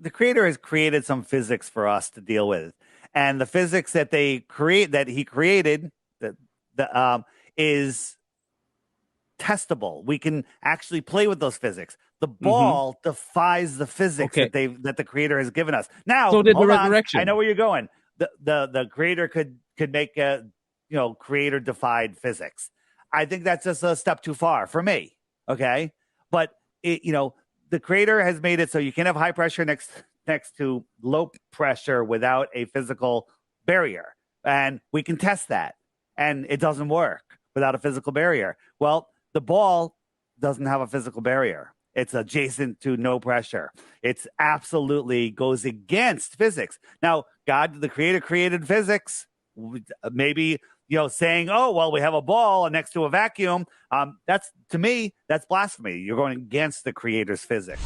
the creator has created some physics for us to deal with, and the physics that he created that is testable. We can actually play with those physics. The ball defies the physics that the creator has given us. Now, so did the hold on. resurrection. I know where you're going. The creator could make a creator defied physics. I think that's just a step too far for me. Okay, but the creator has made it so you can have high pressure next to low pressure without a physical barrier, and we can test that, and it doesn't work without a physical barrier. Well, the ball doesn't have a physical barrier. It's adjacent to no pressure. It's absolutely goes against physics. Now, God, the creator, created physics. Maybe, saying, oh, well, we have a ball next to a vacuum. That's, to me, that's blasphemy. You're going against the creator's physics.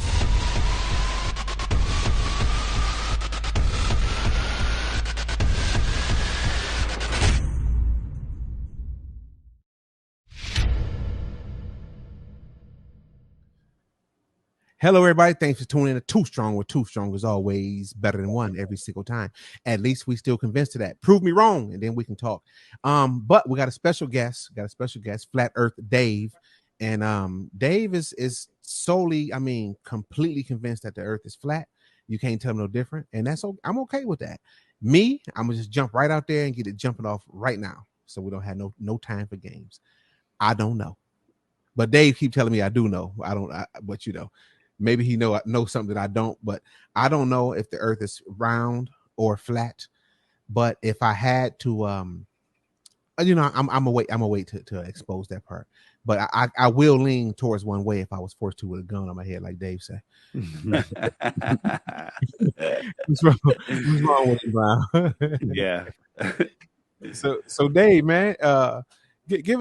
Hello, everybody. Thanks for tuning in to Too Strong, where Too Strong is always better than one every single time. At least we still convinced of that. Prove me wrong, and then we can talk. But we got a special guest. Flat Earth Dave. And Dave is solely, completely convinced that the Earth is flat. You can't tell him no different. And I'm okay with that. Me, I'm going to just jump right out there and get it jumping off right now. So we don't have no time for games. I don't know. But Dave keep telling me I do know. But maybe he knows something that I don't, but I don't know if the Earth is round or flat. But if I had to, I'm gonna wait to expose that part. But I will lean towards one way if I was forced to with a gun on my head, like Dave said. What's wrong with you, Brown? Yeah. So Dave, man,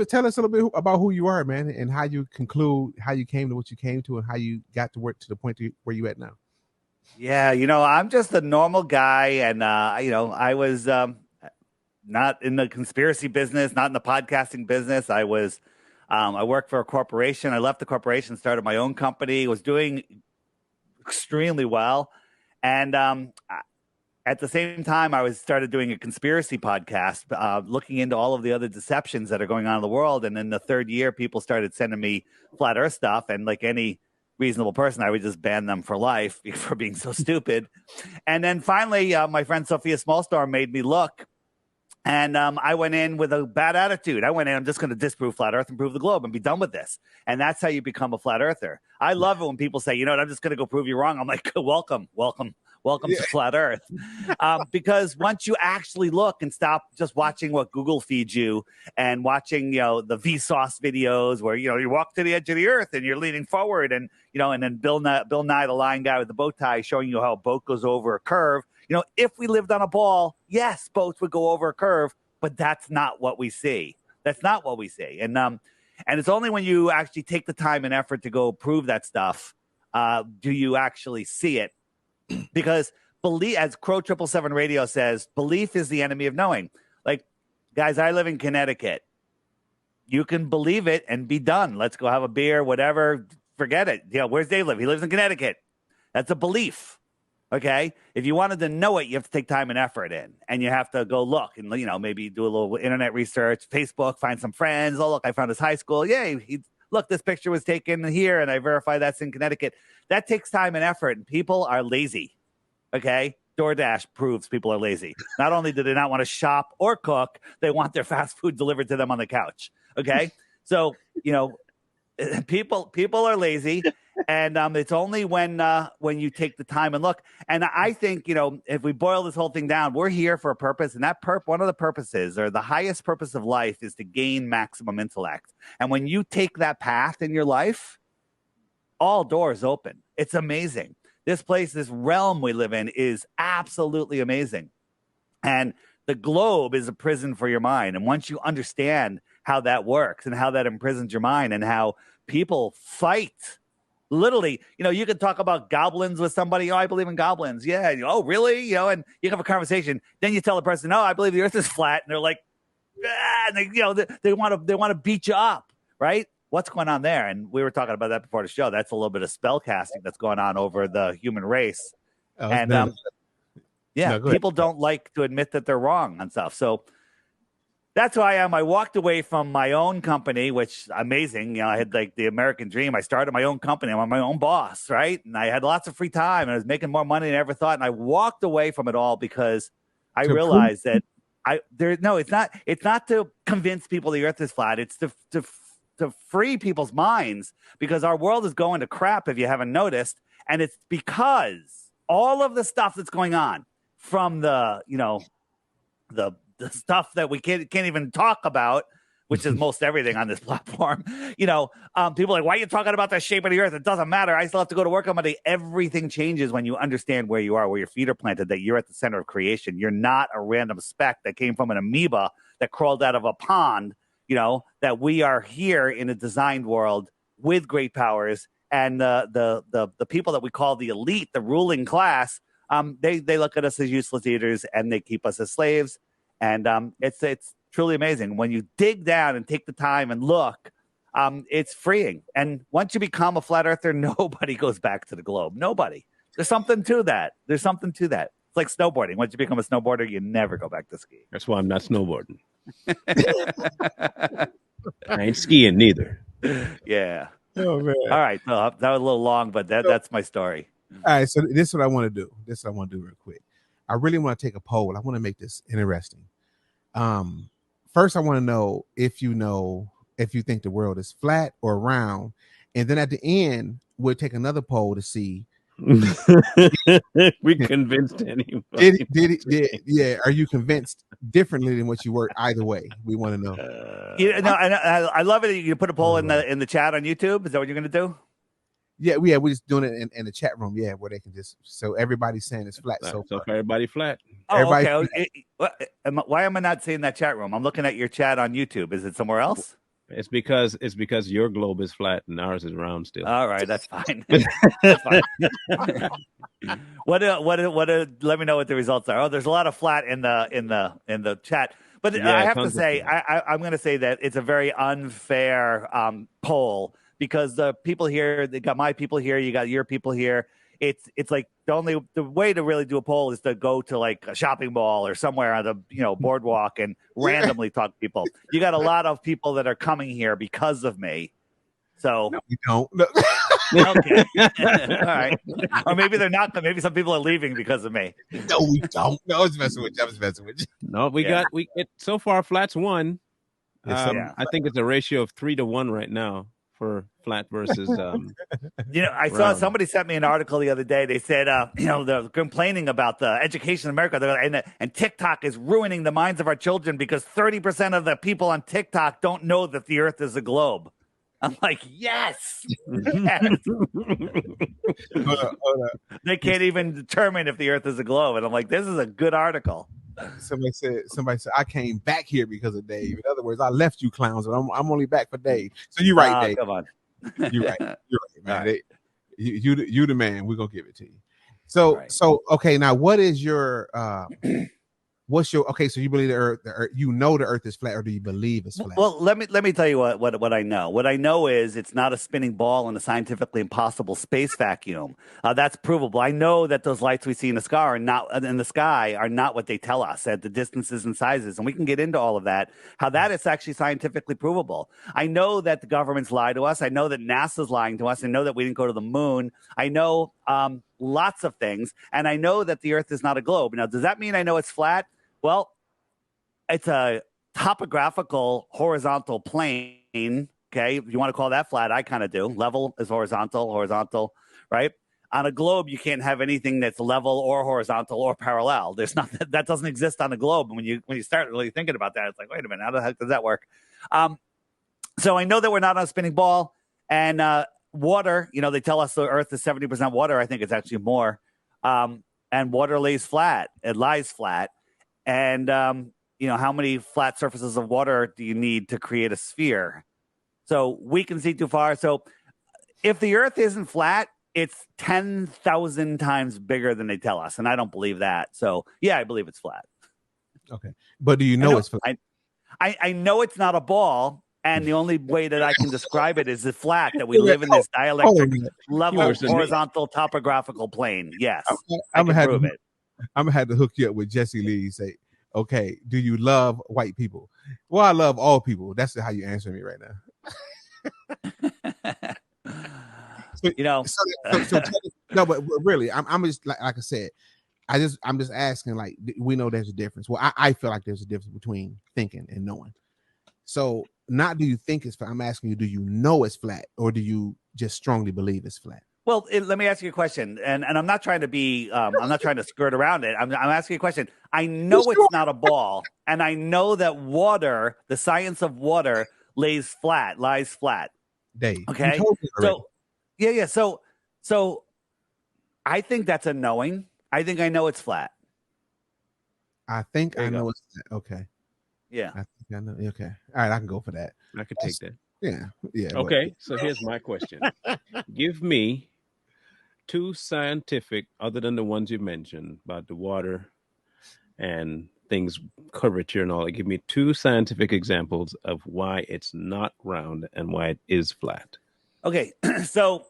tell us a little bit about who you are, man, and how you came to what you came to, and how you got to work to the point where you at now. Yeah, I'm just a normal guy, and I was not in the conspiracy business, not in the podcasting business. I worked for a corporation. I left the corporation, started my own company, was doing extremely well, and at the same time, I started doing a conspiracy podcast, looking into all of the other deceptions that are going on in the world. And in the third year, people started sending me flat Earth stuff. And like any reasonable person, I would just ban them for life for being so stupid. And then finally, my friend Sophia Smallstorm made me look. And I went in with a bad attitude. I went in, I'm just going to disprove flat Earth and prove the globe and be done with this. And that's how you become a flat earther. I love it when people say, I'm just going to go prove you wrong. I'm like, welcome to flat Earth. Because once you actually look and stop just watching what Google feeds you and watching, the Vsauce videos where, you walk to the edge of the Earth and you're leaning forward and, and then Bill Nye, the lying guy with the bow tie, showing you how a boat goes over a curve. If we lived on a ball, yes, boats would go over a curve, but that's not what we see. That's not what we see. And it's only when you actually take the time and effort to go prove that stuff, do you actually see it. Because belief, as Crow 777 Radio says, belief is the enemy of knowing. Like, guys, I live in Connecticut. You can believe it and be done. Let's go have a beer, whatever. Forget it. Where's Dave live? He lives in Connecticut. That's a belief. Okay. If you wanted to know it, you have to take time and effort in, and you have to go look and, maybe do a little internet research, Facebook, find some friends. Oh, look, I found his high school. Yay. Look, this picture was taken here and I verify that's in Connecticut. That takes time and effort, and people are lazy. Okay. DoorDash proves people are lazy. Not only do they not want to shop or cook, they want their fast food delivered to them on the couch. Okay. So, people are lazy, and it's only when you take the time and look. And I think, if we boil this whole thing down, we're here for a purpose, and that one of the purposes, or the highest purpose of life, is to gain maximum intellect. And when you take that path in your life, all doors open. It's amazing. This place, this realm we live in, is absolutely amazing. And the globe is a prison for your mind. And once you understand how that works and how that imprisons your mind and how people fight, literally, you can talk about goblins with somebody. Oh, I believe in goblins. Yeah. Oh, really? And you have a conversation. Then you tell the person, no, I believe the earth is flat. And they're like, ah, and they want to beat you up. Right. What's going on there? And we were talking about that before the show. That's a little bit of spell casting that's going on over the human race. And yeah, people don't like to admit that they're wrong on stuff. So that's who I am. I walked away from my own company, which amazing. I had like the American dream. I started my own company. I'm my own boss, right? And I had lots of free time and I was making more money than I ever thought. And I walked away from it all because I realized that it's not to convince people the earth is flat. It's to free people's minds, because our world is going to crap if you haven't noticed. And it's because all of the stuff that's going on, from the stuff that we can't even talk about, which is most everything on this platform. People are like, why are you talking about the shape of the earth? It doesn't matter. I still have to go to work on Monday. Everything changes when you understand where you are, where your feet are planted, that you're at the center of creation. You're not a random speck that came from an amoeba that crawled out of a pond, that we are here in a designed world with great powers. And the people that we call the elite, the ruling class, they look at us as useless eaters and they keep us as slaves. And it's truly amazing. When you dig down and take the time and look, it's freeing. And once you become a flat earther, nobody goes back to the globe. Nobody. There's something to that. It's like snowboarding. Once you become a snowboarder, you never go back to skiing. That's why I'm not snowboarding. I ain't skiing neither. Yeah. Oh, man. All right. So that was a little long, but that's my story. All right. So this is what I want to do. Real quick. I really want to take a poll. I want to make this interesting. First, I want to know if you think the world is flat or round, and then at the end, we'll take another poll to see. We convinced anybody? Yeah. Are you convinced differently than what you were? Either way, we want to know. I love it. You put a poll in the chat on YouTube. Is that what you're going to do? Yeah, we're just doing it in the chat room. Yeah, where they can so everybody's saying it's flat. So everybody flat. Oh, everybody okay. Why am I not seeing that chat room? I'm looking at your chat on YouTube. Is it somewhere else? It's because your globe is flat and ours is round still. All right, that's fine. That's fine. What? Let me know what the results are. Oh, there's a lot of flat in the chat. But yeah, I have to say, I'm going to say that it's a very unfair poll, because the people here, they got my people here, you got your people here. It's like the way to really do a poll is to go to like a shopping mall or somewhere on the boardwalk and randomly talk to people. You got a lot of people that are coming here because of me. So no, we don't. Okay. All right. Or maybe they're not. Maybe some people are leaving because of me. No, we don't. No, I was messing with you. No, so far flat's won. I think it's a ratio of 3 to 1 right now for flat versus I saw somebody sent me an article the other day. They said they're complaining about the education in America, and TikTok is ruining the minds of our children because 30% of the people on TikTok don't know that the earth is a globe. I'm like, yes. Hold on. They can't even determine if the earth is a globe. And I'm like, this is a good article. Somebody said I came back here because of Dave. In other words, I left you clowns, but I'm only back for Dave. So you're right, Dave. Come on. You're right, man. Right. You the man. We're gonna give it to you. So okay. Now, what is your so you believe the earth, the earth is flat, or do you believe it's flat? Well, let me tell you what I know. What I know is it's not a spinning ball in a scientifically impossible space vacuum. That's provable. I know that those lights we see in the sky are not what they tell us at the distances and sizes, and we can get into all of that. How that is actually scientifically provable. I know that the governments lie to us. I know that NASA's lying to us. I know that we didn't go to the moon. I know lots of things, and I know that the earth is not a globe. Now, does that mean I know it's flat? Well, it's a topographical horizontal plane. Okay, if you want to call that flat, I kind of do. Level is horizontal, right? On a globe, you can't have anything that's level or horizontal or parallel. There's not that doesn't exist on a globe. And when you start really thinking about that, it's like, wait a minute, how the heck does that work? So I know that we're not on a spinning ball. And water, they tell us the Earth is 70% water. I think it's actually more. And water lays flat. It lies flat. And, how many flat surfaces of water do you need to create a sphere? So we can see too far. So if the Earth isn't flat, it's 10,000 times bigger than they tell us. And I don't believe that. So, yeah, I believe it's flat. Okay. But do you know it's flat? I know it's not a ball. And the only way that I can describe it is the flat, that we live in this dielectric level, horizontal topographical plane. Yes, I can prove it. I'm gonna have to hook you up with Jesse Lee and say, okay, do you love white people? Well, I love all people. That's how you answer me right now. No, but really, I'm just like I said, I'm just asking, like, we know there's a difference. Well, I feel like there's a difference between thinking and knowing. So not do you think it's flat? I'm asking you, do you know it's flat, or do you just strongly believe it's flat? Well, let me ask you a question, and I'm not trying to be, I'm not trying to skirt around it. I'm asking you a question. I know it's not a ball, and I know that water, the science of water, lies flat. Dave, okay. So, yeah. So, I think that's a knowing. I think I know it's flat. I think I know it's flat. Okay. Yeah. I think I know. Okay. All right, I can go for that. I could take that. Yeah. Okay, so here's my question. Give me two scientific, other than the ones you mentioned about the water and things, curvature and all that. Give me two scientific examples of why it's not round and why it is flat. Okay, so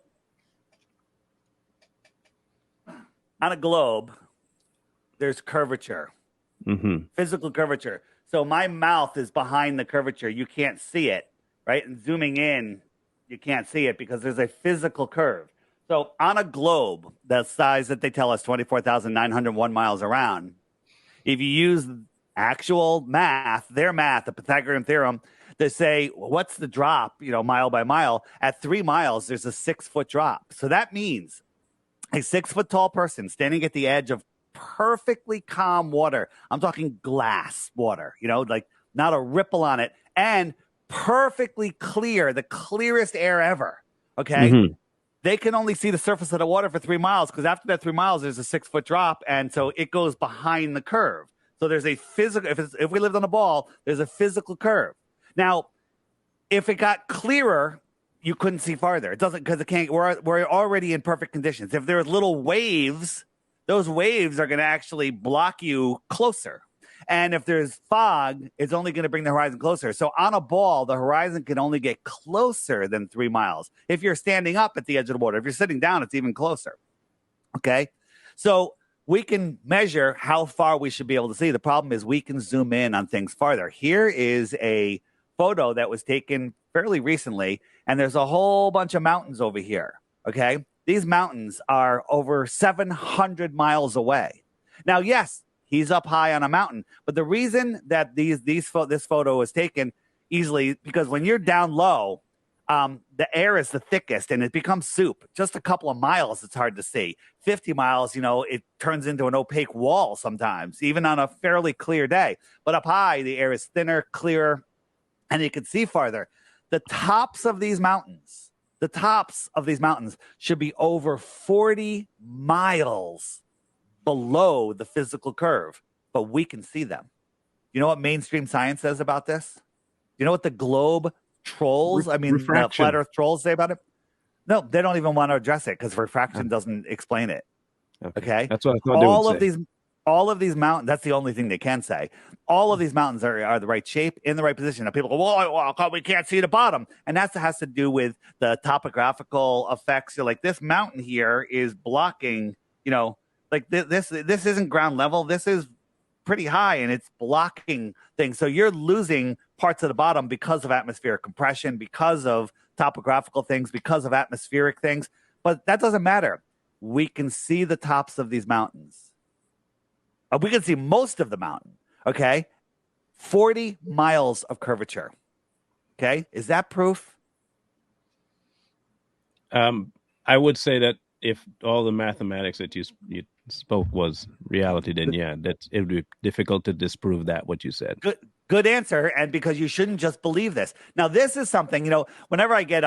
on a globe, there's curvature, physical curvature. So my mouth is behind the curvature. You can't see it, right? And zooming in, you can't see it because there's a physical curve. So on a globe, the size that they tell us, 24,901 miles around, if you use actual math, their math, the Pythagorean theorem, they say, what's the drop, mile by mile? At 3 miles, there's a 6-foot drop. So that means a 6-foot tall person standing at the edge of perfectly calm water. I'm talking glass water, like not a ripple on it, and perfectly clear, the clearest air ever. Okay. They can only see the surface of the water for 3 miles, because after that 3 miles, there's a 6-foot drop. And so it goes behind the curve. So there's a physical, if we lived on a ball, there's a physical curve. Now, if it got clearer, you couldn't see farther. It doesn't, because it can't, we're already in perfect conditions. If there's little waves, those waves are going to actually block you closer. And if there's fog, it's only going to bring the horizon closer. So on a ball, the horizon can only get closer than 3 miles. If you're standing up at the edge of the water, if you're sitting down, it's even closer. Okay. So we can measure how far we should be able to see. The problem is we can zoom in on things farther. Here is a photo that was taken fairly recently, and there's a whole bunch of mountains over here. Okay. These mountains are over 700 miles away. Now, yes, he's up high on a mountain, but the reason that this photo was taken easily, because when you're down low, the air is the thickest and it becomes soup. Just a couple of miles, it's hard to see. 50 miles, it turns into an opaque wall sometimes, even on a fairly clear day. But up high, the air is thinner, clearer, and you can see farther. The tops of these mountains should be over 40 miles below the physical curve, but we can see them. You know what mainstream science says about this? You know what the globe trolls, the flat earth trolls say about it? No, they don't even want to address it because refraction doesn't explain it. Okay? That's what I thought all of these mountains, that's the only thing they can say. All of these mountains are the right shape, in the right position. Now people go, well, we can't see the bottom. And that has to do with the topographical effects. So like this mountain here is blocking, like this isn't ground level. This is pretty high and it's blocking things. So you're losing parts of the bottom because of atmospheric compression, because of topographical things, because of atmospheric things. But that doesn't matter. We can see the tops of these mountains. We can see most of the mountain. Okay. 40 miles of curvature. Okay. Is that proof? I would say that if all the mathematics that you spoke was reality, then yeah, it would be difficult to disprove that, what you said. Good answer. And because you shouldn't just believe this. Now, this is something, whenever I get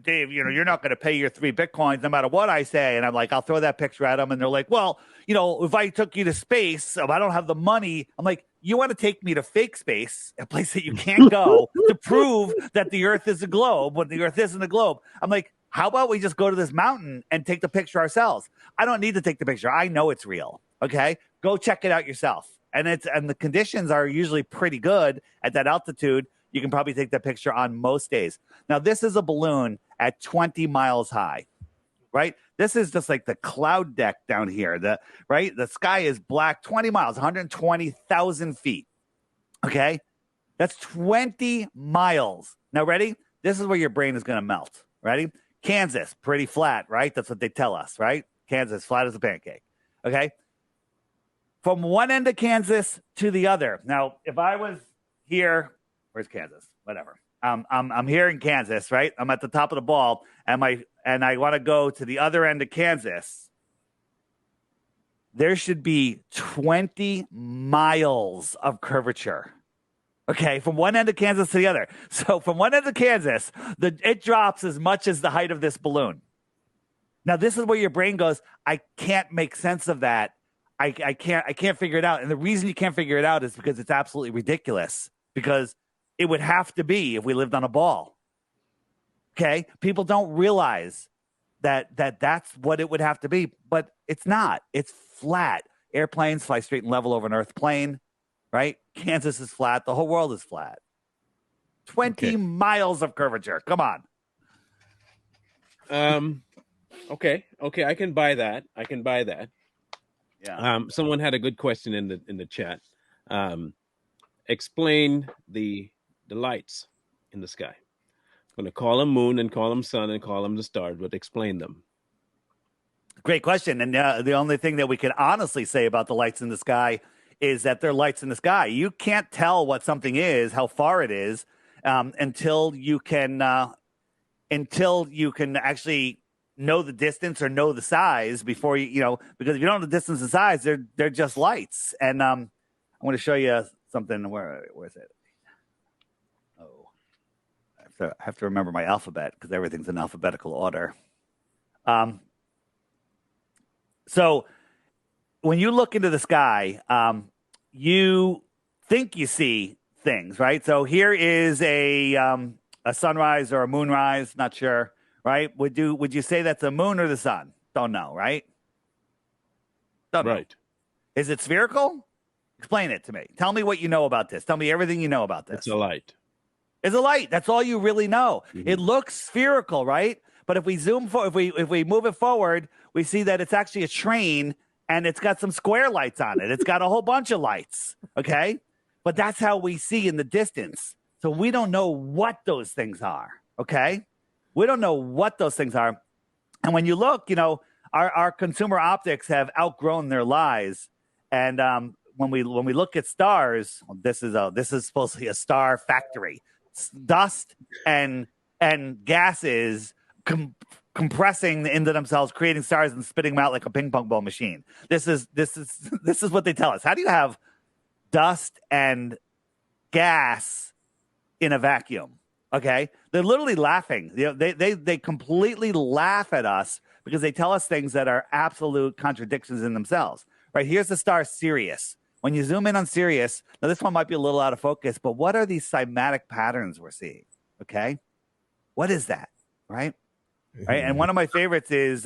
Dave, you're not going to pay your 3 Bitcoins no matter what I say. And I'm like, I'll throw that picture at them. And they're like, well, if I took you to space, I don't have the money. I'm like, you want to take me to fake space, a place that you can't go, to prove that the earth is a globe when the earth isn't a globe. I'm like, how about we just go to this mountain and take the picture ourselves? I don't need to take the picture. I know it's real. Okay. Go check it out yourself. And the conditions are usually pretty good at that altitude. You can probably take that picture on most days. Now, this is a balloon at 20 miles high, right? This is just like the cloud deck down here. Right? The sky is black, 20 miles, 120,000 feet. Okay? That's 20 miles. Now, ready? This is where your brain is going to melt. Ready? Kansas, pretty flat, right? That's what they tell us, right? Kansas, flat as a pancake. Okay? From one end of Kansas to the other. Now, if I was here, where's Kansas? Whatever. I'm here in Kansas, right? I'm at the top of the ball, and I want to go to the other end of Kansas. There should be 20 miles of curvature. Okay, from one end of Kansas to the other. So from one end of Kansas, it drops as much as the height of this balloon. Now, this is where your brain goes, I can't make sense of that. I can't figure it out. And the reason you can't figure it out is because it's absolutely ridiculous. Because it would have to be if we lived on a ball. Okay? People don't realize that's what it would have to be, but it's not. It's flat. Airplanes fly straight and level over an Earth plane, right? Kansas is flat. The whole world is flat. 20 miles of curvature. Come on. Okay. I can buy that. Yeah. Someone had a good question in the chat. Explain the lights in the sky. I'm going to call them moon and call them sun and call them the stars, but explain them. Great question. And the only thing that we can honestly say about the lights in the sky is that they're lights in the sky. You can't tell what something is, how far it is, until you can actually know the distance or know the size before because if you don't know the distance and size, they're just lights. And I want to show you something. Where is it? Oh, I have to remember my alphabet because everything's in alphabetical order. So when you look into the sky, you think you see things, right? So here is a sunrise or a moonrise, not sure, right? Would you say that's the moon or the sun? Don't know, right? Don't know. Right. Is it spherical? Explain it to me. Tell me what you know about this. Tell me everything you know about this. It's a light. It's a light. That's all you really know. Mm-hmm. It looks spherical, right? But if we if we move it forward, we see that it's actually a train and it's got some square lights on it. It's got a whole bunch of lights, okay? But that's how we see in the distance. So we don't know what those things are, okay? We don't know what those things are. And when you look, our consumer optics have outgrown their lies. And when we look at stars, this is supposed to be a star factory. Dust and gases compressing into themselves, creating stars and spitting them out like a ping pong ball machine. This is what they tell us. How do you have dust and gas in a vacuum? Okay, they're literally laughing. They completely laugh at us because they tell us things that are absolute contradictions in themselves. Right, here's the star Sirius. When you zoom in on Sirius, now this one might be a little out of focus, but what are these cymatic patterns we're seeing? Okay, what is that? Right. Right. And one of my favorites is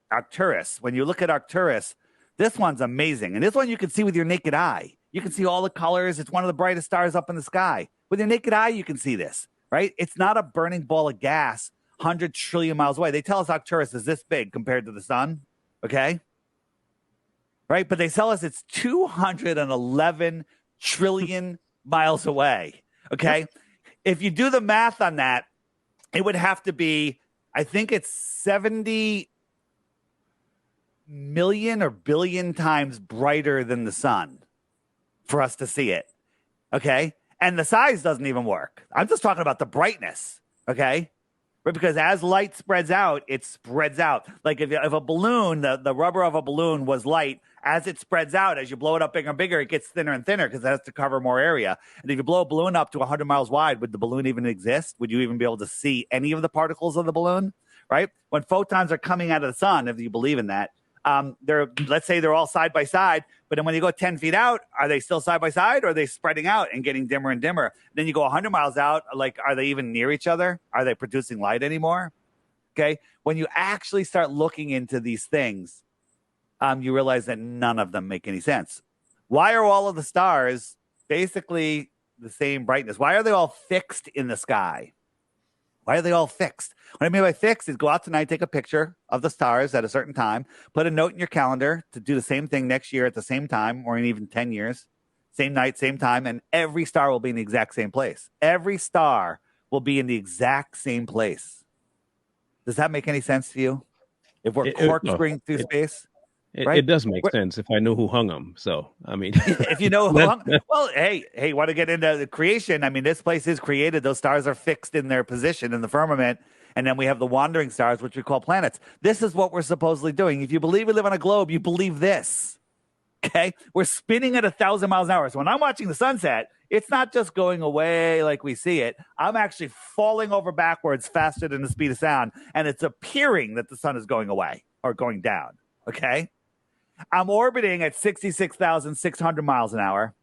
Arcturus. When you look at Arcturus, this one's amazing. And this one you can see with your naked eye. You can see all the colors. It's one of the brightest stars up in the sky. With your naked eye, you can see this, right? It's not a burning ball of gas 100 trillion miles away. They tell us Arcturus is this big compared to the sun. Okay. Right. But they tell us it's 211 trillion miles away. Okay. If you do the math on that, it would have to be, I think it's 70 million or billion times brighter than the sun for us to see it. Okay. And the size doesn't even work. I'm just talking about the brightness. Okay. But because as light spreads out, it spreads out. Like if a balloon, the rubber of a balloon was light, as it spreads out, as you blow it up bigger and bigger, it gets thinner and thinner because it has to cover more area. And if you blow a balloon up to 100 miles wide, would the balloon even exist? Would you even be able to see any of the particles of the balloon? Right? When photons are coming out of the sun, if you believe in that, let's say they're all side by side, but then when you go 10 feet out, are they still side by side or are they spreading out and getting dimmer and dimmer? Then you go 100 miles out, like, are they even near each other? Are they producing light anymore? Okay. When you actually start looking into these things, you realize that none of them make any sense. Why are all of the stars basically the same brightness? Why are they all fixed in the sky? Why are they all fixed? What I mean by fixed is go out tonight, take a picture of the stars at a certain time, put a note in your calendar to do the same thing next year at the same time, or in even 10 years, same night, same time, and every star will be in the exact same place. Every star will be in the exact same place. Does that make any sense to you? If we're corkscrewing through space? Right? It does make sense if I know who hung them. So, I mean, if you know, well, hey, want to get into the creation? I mean, this place is created. Those stars are fixed in their position in the firmament. And then we have the wandering stars, which we call planets. This is what we're supposedly doing. If you believe we live on a globe, you believe this. Okay? We're spinning at 1,000 miles an hour. So when I'm watching the sunset, it's not just going away like we see it. I'm actually falling over backwards faster than the speed of sound. And it's appearing that the sun is going away or going down. Okay? I'm orbiting at 66,600 miles an hour.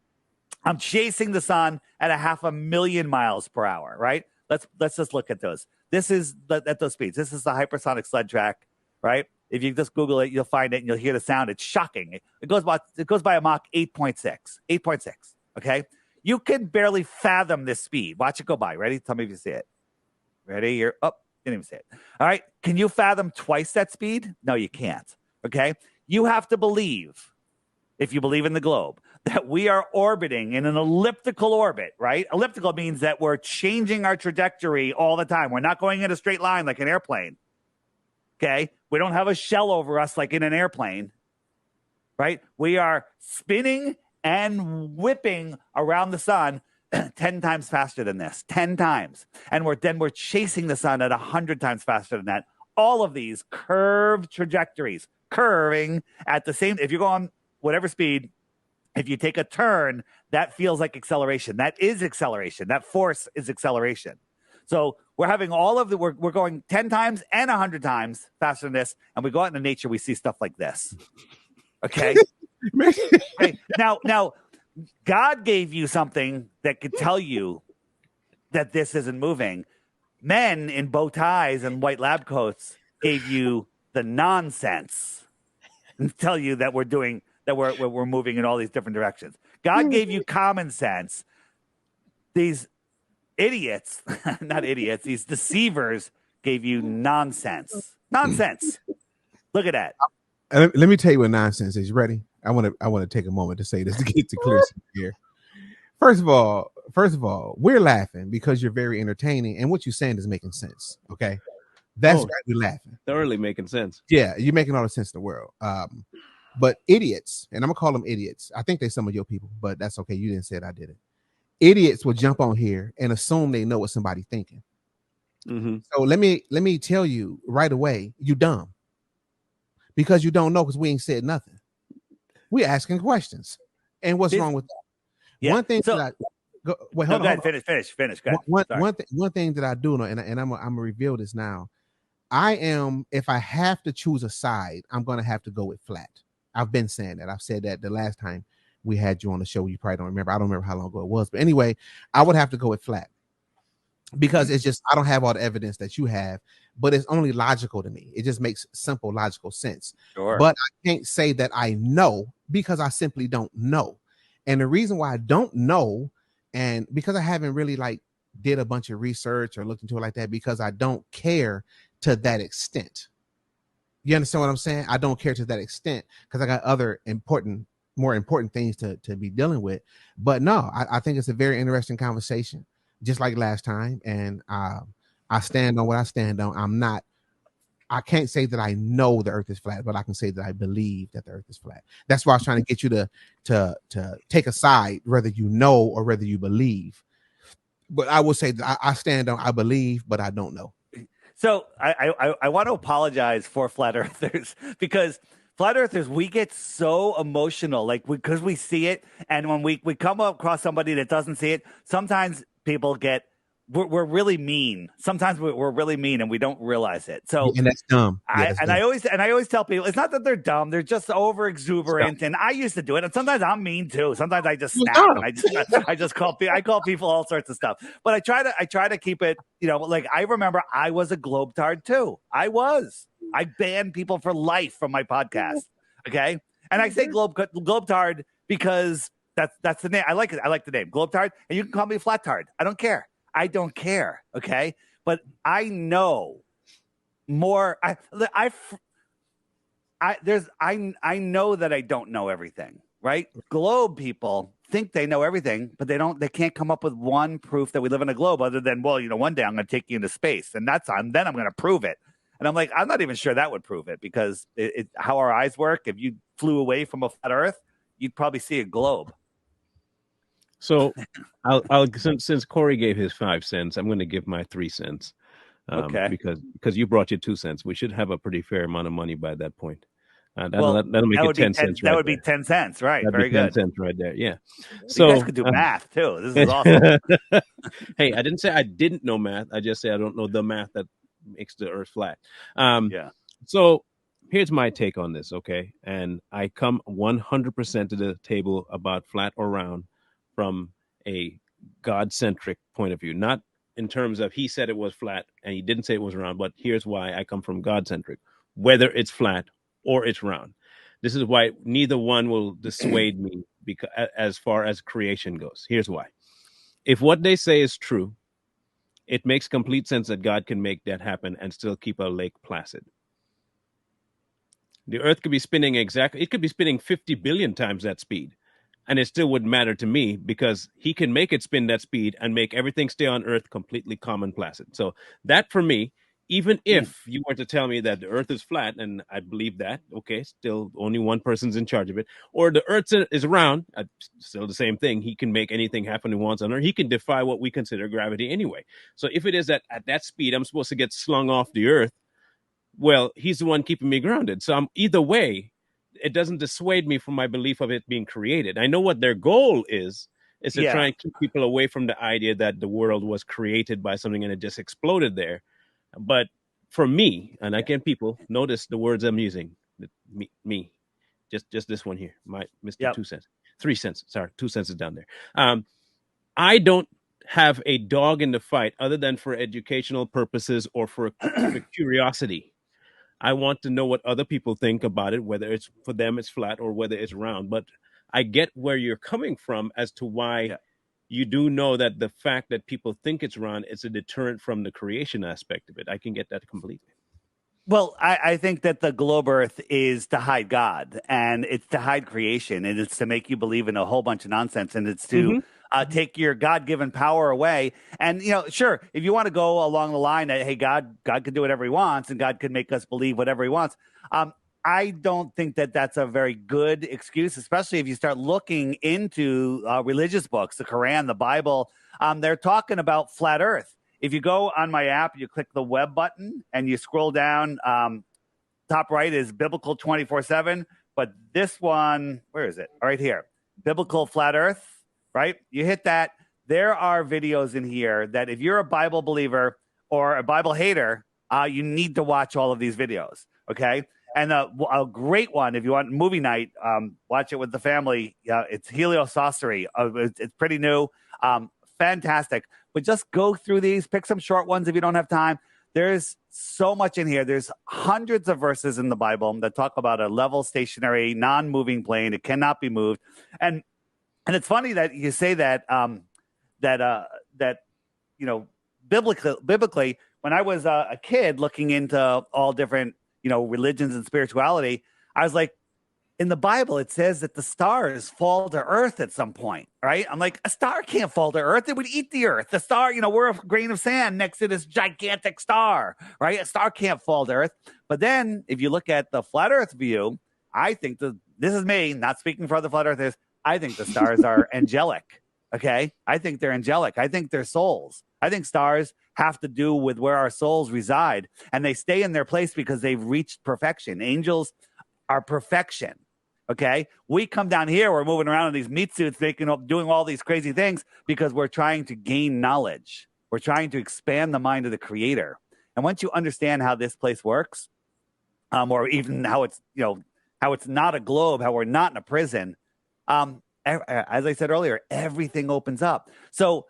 I'm chasing the sun at 500,000 miles per hour, right? Let's just look at those. This is at those speeds. This is the hypersonic sled track, right? If you just Google it, you'll find it and you'll hear the sound. It's shocking. It goes by a Mach 8.6. 8.6, okay? You can barely fathom this speed. Watch it go by. Ready? Tell me if you see it. Ready? You're up. Didn't even see it. All right. Can you fathom twice that speed? No, you can't. Okay? You have to believe, if you believe in the globe, that we are orbiting in an elliptical orbit, right? Elliptical means that we're changing our trajectory all the time. We're not going in a straight line like an airplane, okay? We don't have a shell over us like in an airplane, right? We are spinning and whipping around the sun 10 times faster than this, 10 times. And we're chasing the sun at 100 times faster than that. All of these curved trajectories, curving at the same, if you're going whatever speed, if you take a turn, that feels like acceleration. That is acceleration. That force is acceleration. So we're having all of we're going 10 times and 100 times faster than this. And we go out into nature, we see stuff like this. Okay. Okay. Now, God gave you something that could tell you that this isn't moving. Men in bow ties and white lab coats gave you the nonsense and tell you that we're moving in all these different directions. God gave you common sense. These idiots, not idiots, these deceivers gave you nonsense. Nonsense. Look at that. Let me tell you what nonsense is. You ready? I want to take a moment to say this to get to clear here. First of all, we're laughing because you're very entertaining, and what you're saying is making sense. Okay, that's why we're laughing. Thoroughly making sense. Yeah, you're making all the sense in the world. But idiots, and I'm gonna call them idiots. I think they're some of your people, but that's okay. You didn't say it. I did it. Idiots will jump on here and assume they know what somebody's thinking. Mm-hmm. So let me tell you right away, you dumb. Because you don't know, because we ain't said nothing. We're asking questions. And what's wrong with that? Yeah. One thing hold on. Finish. Go ahead. One thing that I do know, and I'm gonna reveal this now. If I have to choose a side, I'm gonna have to go with flat. I've been saying that. I've said that the last time we had you on the show. You probably don't remember. I don't remember how long ago it was. But anyway, I would have to go with flat. Because it's just, I don't have all the evidence that you have, but it's only logical to me. It just makes simple, logical sense. Sure. But I can't say that I know because I simply don't know. And the reason why I don't know, and because I haven't really did a bunch of research or looked into it like that, because I don't care to that extent. You understand what I'm saying? I don't care to that extent because I got other more important things to be dealing with. But no, I think it's a very interesting conversation. Just like last time, and I stand on what I stand on. I can't say that I know the earth is flat, but I can say that I believe that the earth is flat. That's why I was trying to get you to take a side, whether you know or whether you believe. But I will say that I stand on, I believe, but I don't know. So I want to apologize for flat earthers because flat earthers, we get so emotional, because we see it. And when we come across somebody that doesn't see it, sometimes people we're really mean. Sometimes we're really mean and we don't realize it. So, and that's dumb. I always tell people, it's not that they're dumb. They're just over exuberant. And I used to do it. And sometimes I'm mean too. Sometimes I just snap and I just call people all sorts of stuff. But I try to keep it, I remember I was a globetard too. I banned people for life from my podcast. Okay. And I say globetard because That's the name. I like it. I like the name, Globetard, and you can call me Flattard. I don't care. I don't care. Okay, but I know more. I know that I don't know everything. Right? Globe people think they know everything, but they don't. They can't come up with one proof that we live in a globe, other than, well, one day I'm going to take you into space, and then I'm going to prove it. And I'm like, I'm not even sure that would prove it, because how our eyes work. If you flew away from a flat Earth, you'd probably see a globe. So, I'll since Corey gave his 5 cents, I'm going to give my 3 cents. Okay. Because you brought your 2 cents, we should have a pretty fair amount of money by that point. That'll make it 10 cents. That would be 10 cents, right? That'd Very be 10 good. cents right there. Yeah. So you guys could do math too. This is awesome. Hey, I didn't say I didn't know math. I just say I don't know the math that makes the Earth flat. Yeah. So here's my take on this, okay? And I come 100% to the table about flat or round from a God-centric point of view, not in terms of he said it was flat and he didn't say it was round, but here's why I come from God-centric, whether it's flat or it's round. This is why neither one will dissuade me, because as far as creation goes. Here's why. If what they say is true, it makes complete sense that God can make that happen and still keep a lake placid. The Earth could be spinning it could be spinning 50 billion times that speed, and it still wouldn't matter to me, because he can make it spin that speed and make everything stay on Earth completely calm and placid. So that, for me, even if you were to tell me that the Earth is flat, and I believe that, okay, still only one person's in charge of it, or the Earth is round, still the same thing. He can make anything happen he wants on Earth. He can defy what we consider gravity anyway. So if it is that at that speed I'm supposed to get slung off the Earth, well, he's the one keeping me grounded. So either way, it doesn't dissuade me from my belief of it being created. I know what their goal is to try and keep people away from the idea that the world was created by something and it just exploded there. But for me, and again, people notice the words I'm using. Me, just this one here, my Mr. 2 cents, 3 cents. Sorry, 2 cents is down there. I don't have a dog in the fight, other than for educational purposes or for curiosity. I want to know what other people think about it, whether it's for them it's flat or whether it's round. But I get where you're coming from as to why you do know that the fact that people think it's round is a deterrent from the creation aspect of it. I can get that completely. Well, I think that the globe Earth is to hide God, and it's to hide creation, and it's to make you believe in a whole bunch of nonsense, and it's to take your God-given power away. And, sure, if you want to go along the line that, hey, God can do whatever he wants, and God can make us believe whatever he wants. I don't think that that's a very good excuse, especially if you start looking into religious books, the Quran, the Bible. They're talking about flat Earth. If you go on my app, you click the web button and you scroll down, top right is Biblical 24/7. But this one, where is it? Right here, Biblical Flat Earth, right? You hit that. There are videos in here that if you're a Bible believer or a Bible hater, you need to watch all of these videos, okay? And a great one, if you want movie night, watch it with the family. It's Heliosorcery. It's pretty new. Fantastic. But just go through these, pick some short ones if you don't have time. There's so much in here. There's hundreds of verses in the Bible that talk about a level, stationary, non-moving plane. It cannot be moved. And it's funny that you say that, biblically, when I was a kid looking into all different, religions and spirituality, I was like, in the Bible, it says that the stars fall to earth at some point, right? I'm like, a star can't fall to earth. It would eat the earth. The star, we're a grain of sand next to this gigantic star, right? A star can't fall to earth. But then if you look at the flat earth view, I think this is me, not speaking for other flat earthers. I think the stars are angelic, okay? I think they're angelic. I think they're souls. I think stars have to do with where our souls reside, and they stay in their place because they've reached perfection. Angels are perfection. Okay, we come down here, we're moving around in these meat suits, doing all these crazy things because we're trying to gain knowledge. We're trying to expand the mind of the Creator. And once you understand how this place works, or even how it's not a globe, how we're not in a prison, as I said earlier, everything opens up. So,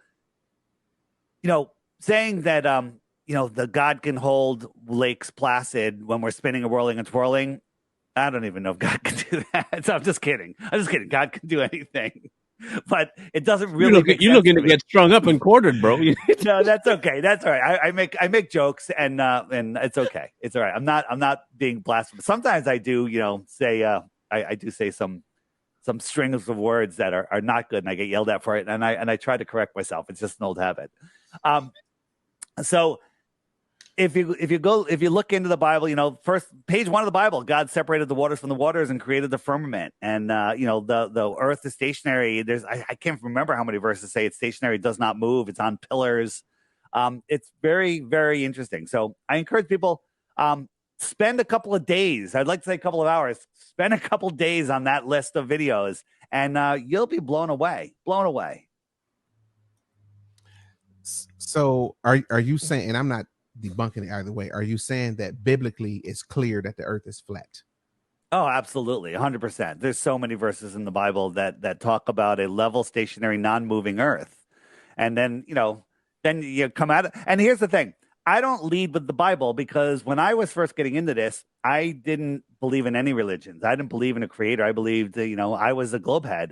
saying that the God can hold lakes placid when we're spinning and whirling and twirling, I don't even know if God can do that. So I'm just kidding. God can do anything. but it doesn't really make you're sense looking to to me. get strung up and quartered, bro. No, that's okay. That's all right. I make jokes and it's okay. It's all right. I'm not being blasphemous. Sometimes I do, say I do say some strings of words that are not good, and I get yelled at for it, and I try to correct myself. It's just an old habit. So if you look into the Bible, first page 1 of the Bible, God separated the waters from the waters and created the firmament, and the earth is stationary. I can't remember how many verses say it's stationary, it does not move, it's on pillars. It's very, very interesting. So I encourage people, spend a couple of days. I'd like to say a couple of hours. Spend a couple of days on that list of videos, and you'll be blown away. Blown away. So are you saying, and I'm not debunking it either way, are you saying that biblically it's clear that the earth is flat? Oh, absolutely. 100%. There's so many verses in the Bible that talk about a level, stationary, non-moving earth. And then, then you come at it. And here's the thing. I don't lead with the Bible because when I was first getting into this, I didn't believe in any religions. I didn't believe in a creator. I believed, I was a globehead.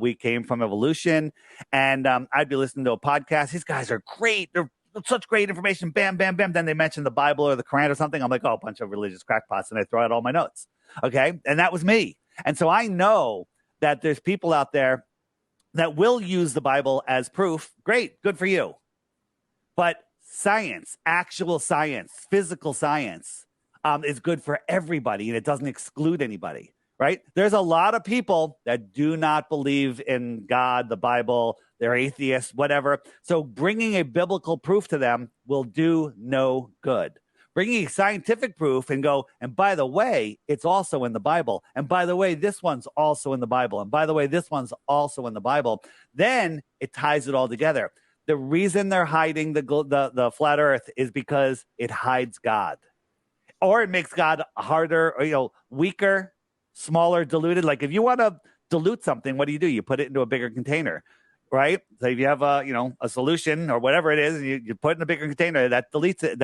We came from evolution, and I'd be listening to a podcast. These guys are great. They're such great information. Bam, bam, bam. Then they mention the Bible or the Quran or something. I'm like, oh, a bunch of religious crackpots, and I throw out all my notes. Okay. And that was me. And so I know that there's people out there that will use the Bible as proof. Great. Good for you. But science, actual science, physical science is good for everybody, and it doesn't exclude anybody, right? There's a lot of people that do not believe in God, the Bible, they're atheists, whatever. So bringing a biblical proof to them will do no good. Bringing scientific proof and go, and by the way, it's also in the Bible. And by the way, this one's also in the Bible. And by the way, this one's also in the Bible. Then it ties it all together. The reason they're hiding the flat earth is because it hides God. Or it makes God harder, or, weaker, smaller, diluted. Like if you want to dilute something, what do? You put it into a bigger container, right? So if you have a solution or whatever it is, you put it in a bigger container, that deletes it,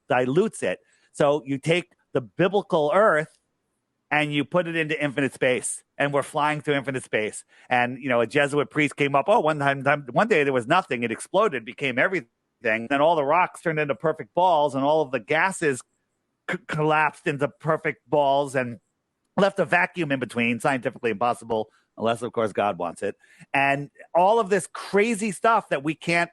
dilutes it. So you take the biblical earth and you put it into infinite space, and we're flying through infinite space. And, a Jesuit priest came up, one day there was nothing. It exploded, became everything. Then all the rocks turned into perfect balls, and all of the gases collapsed into perfect balls and left a vacuum in between, scientifically impossible, unless, of course, God wants it. And all of this crazy stuff that we can't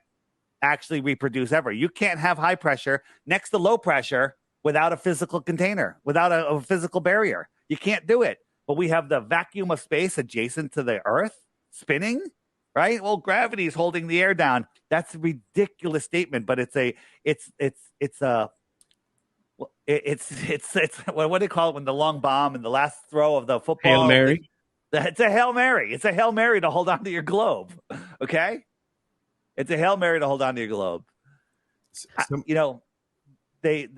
actually reproduce ever. You can't have high pressure next to low pressure without a physical container, without a physical barrier. You can't do it. But we have the vacuum of space adjacent to the earth spinning, right? Well, gravity is holding the air down. That's a ridiculous statement, but it's what do you call it when the long bomb and the last throw of the football? Hail Mary. It's a Hail Mary. It's a Hail Mary to hold on to your globe. Okay? It's a Hail Mary to hold on to your globe. I was going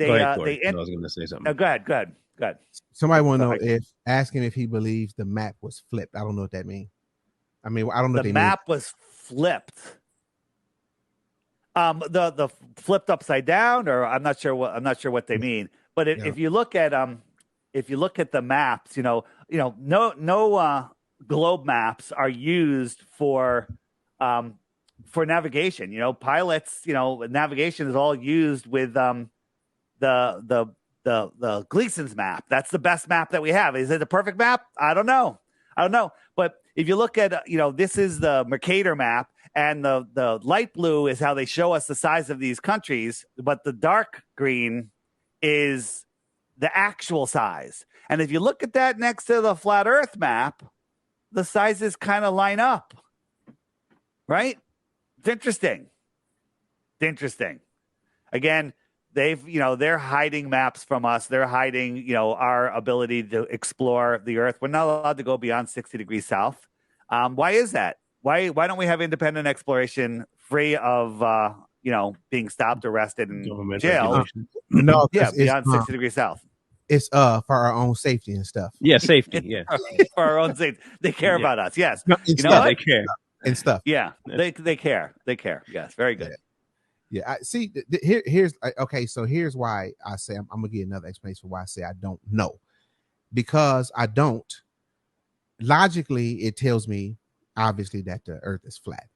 to say something. Go ahead. Somebody want to know asking if he believes the map was flipped. I don't know what that means. I mean, I don't know. The map was flipped. The flipped upside down, or I'm not sure what they mean. But if you look at the maps, no globe maps are used for navigation. Pilots, navigation is all used with the Gleason's map. That's the best map that we have. Is it the perfect map? I don't know. But if you look at, this is the Mercator map, and the light blue is how they show us the size of these countries, but the dark green is the actual size. And if you look at that next to the flat Earth map, the sizes kind of line up, right? It's interesting. Again, they're hiding maps from us. They're hiding, our ability to explore the Earth. We're not allowed to go beyond 60 degrees south. Why is that? Why don't we have independent exploration free of, being stopped, arrested, and jailed? No, beyond 60 degrees south. It's for our own safety and stuff. Yeah, safety. Yeah, for our own safety. They care about us. Yes, they care and stuff. Yeah, they care. They care. Yes, very good. Yeah, I see. Here's okay. So here's why I say I'm gonna give another explanation for why I say I don't know, because I don't. Logically, it tells me obviously that the earth is flat.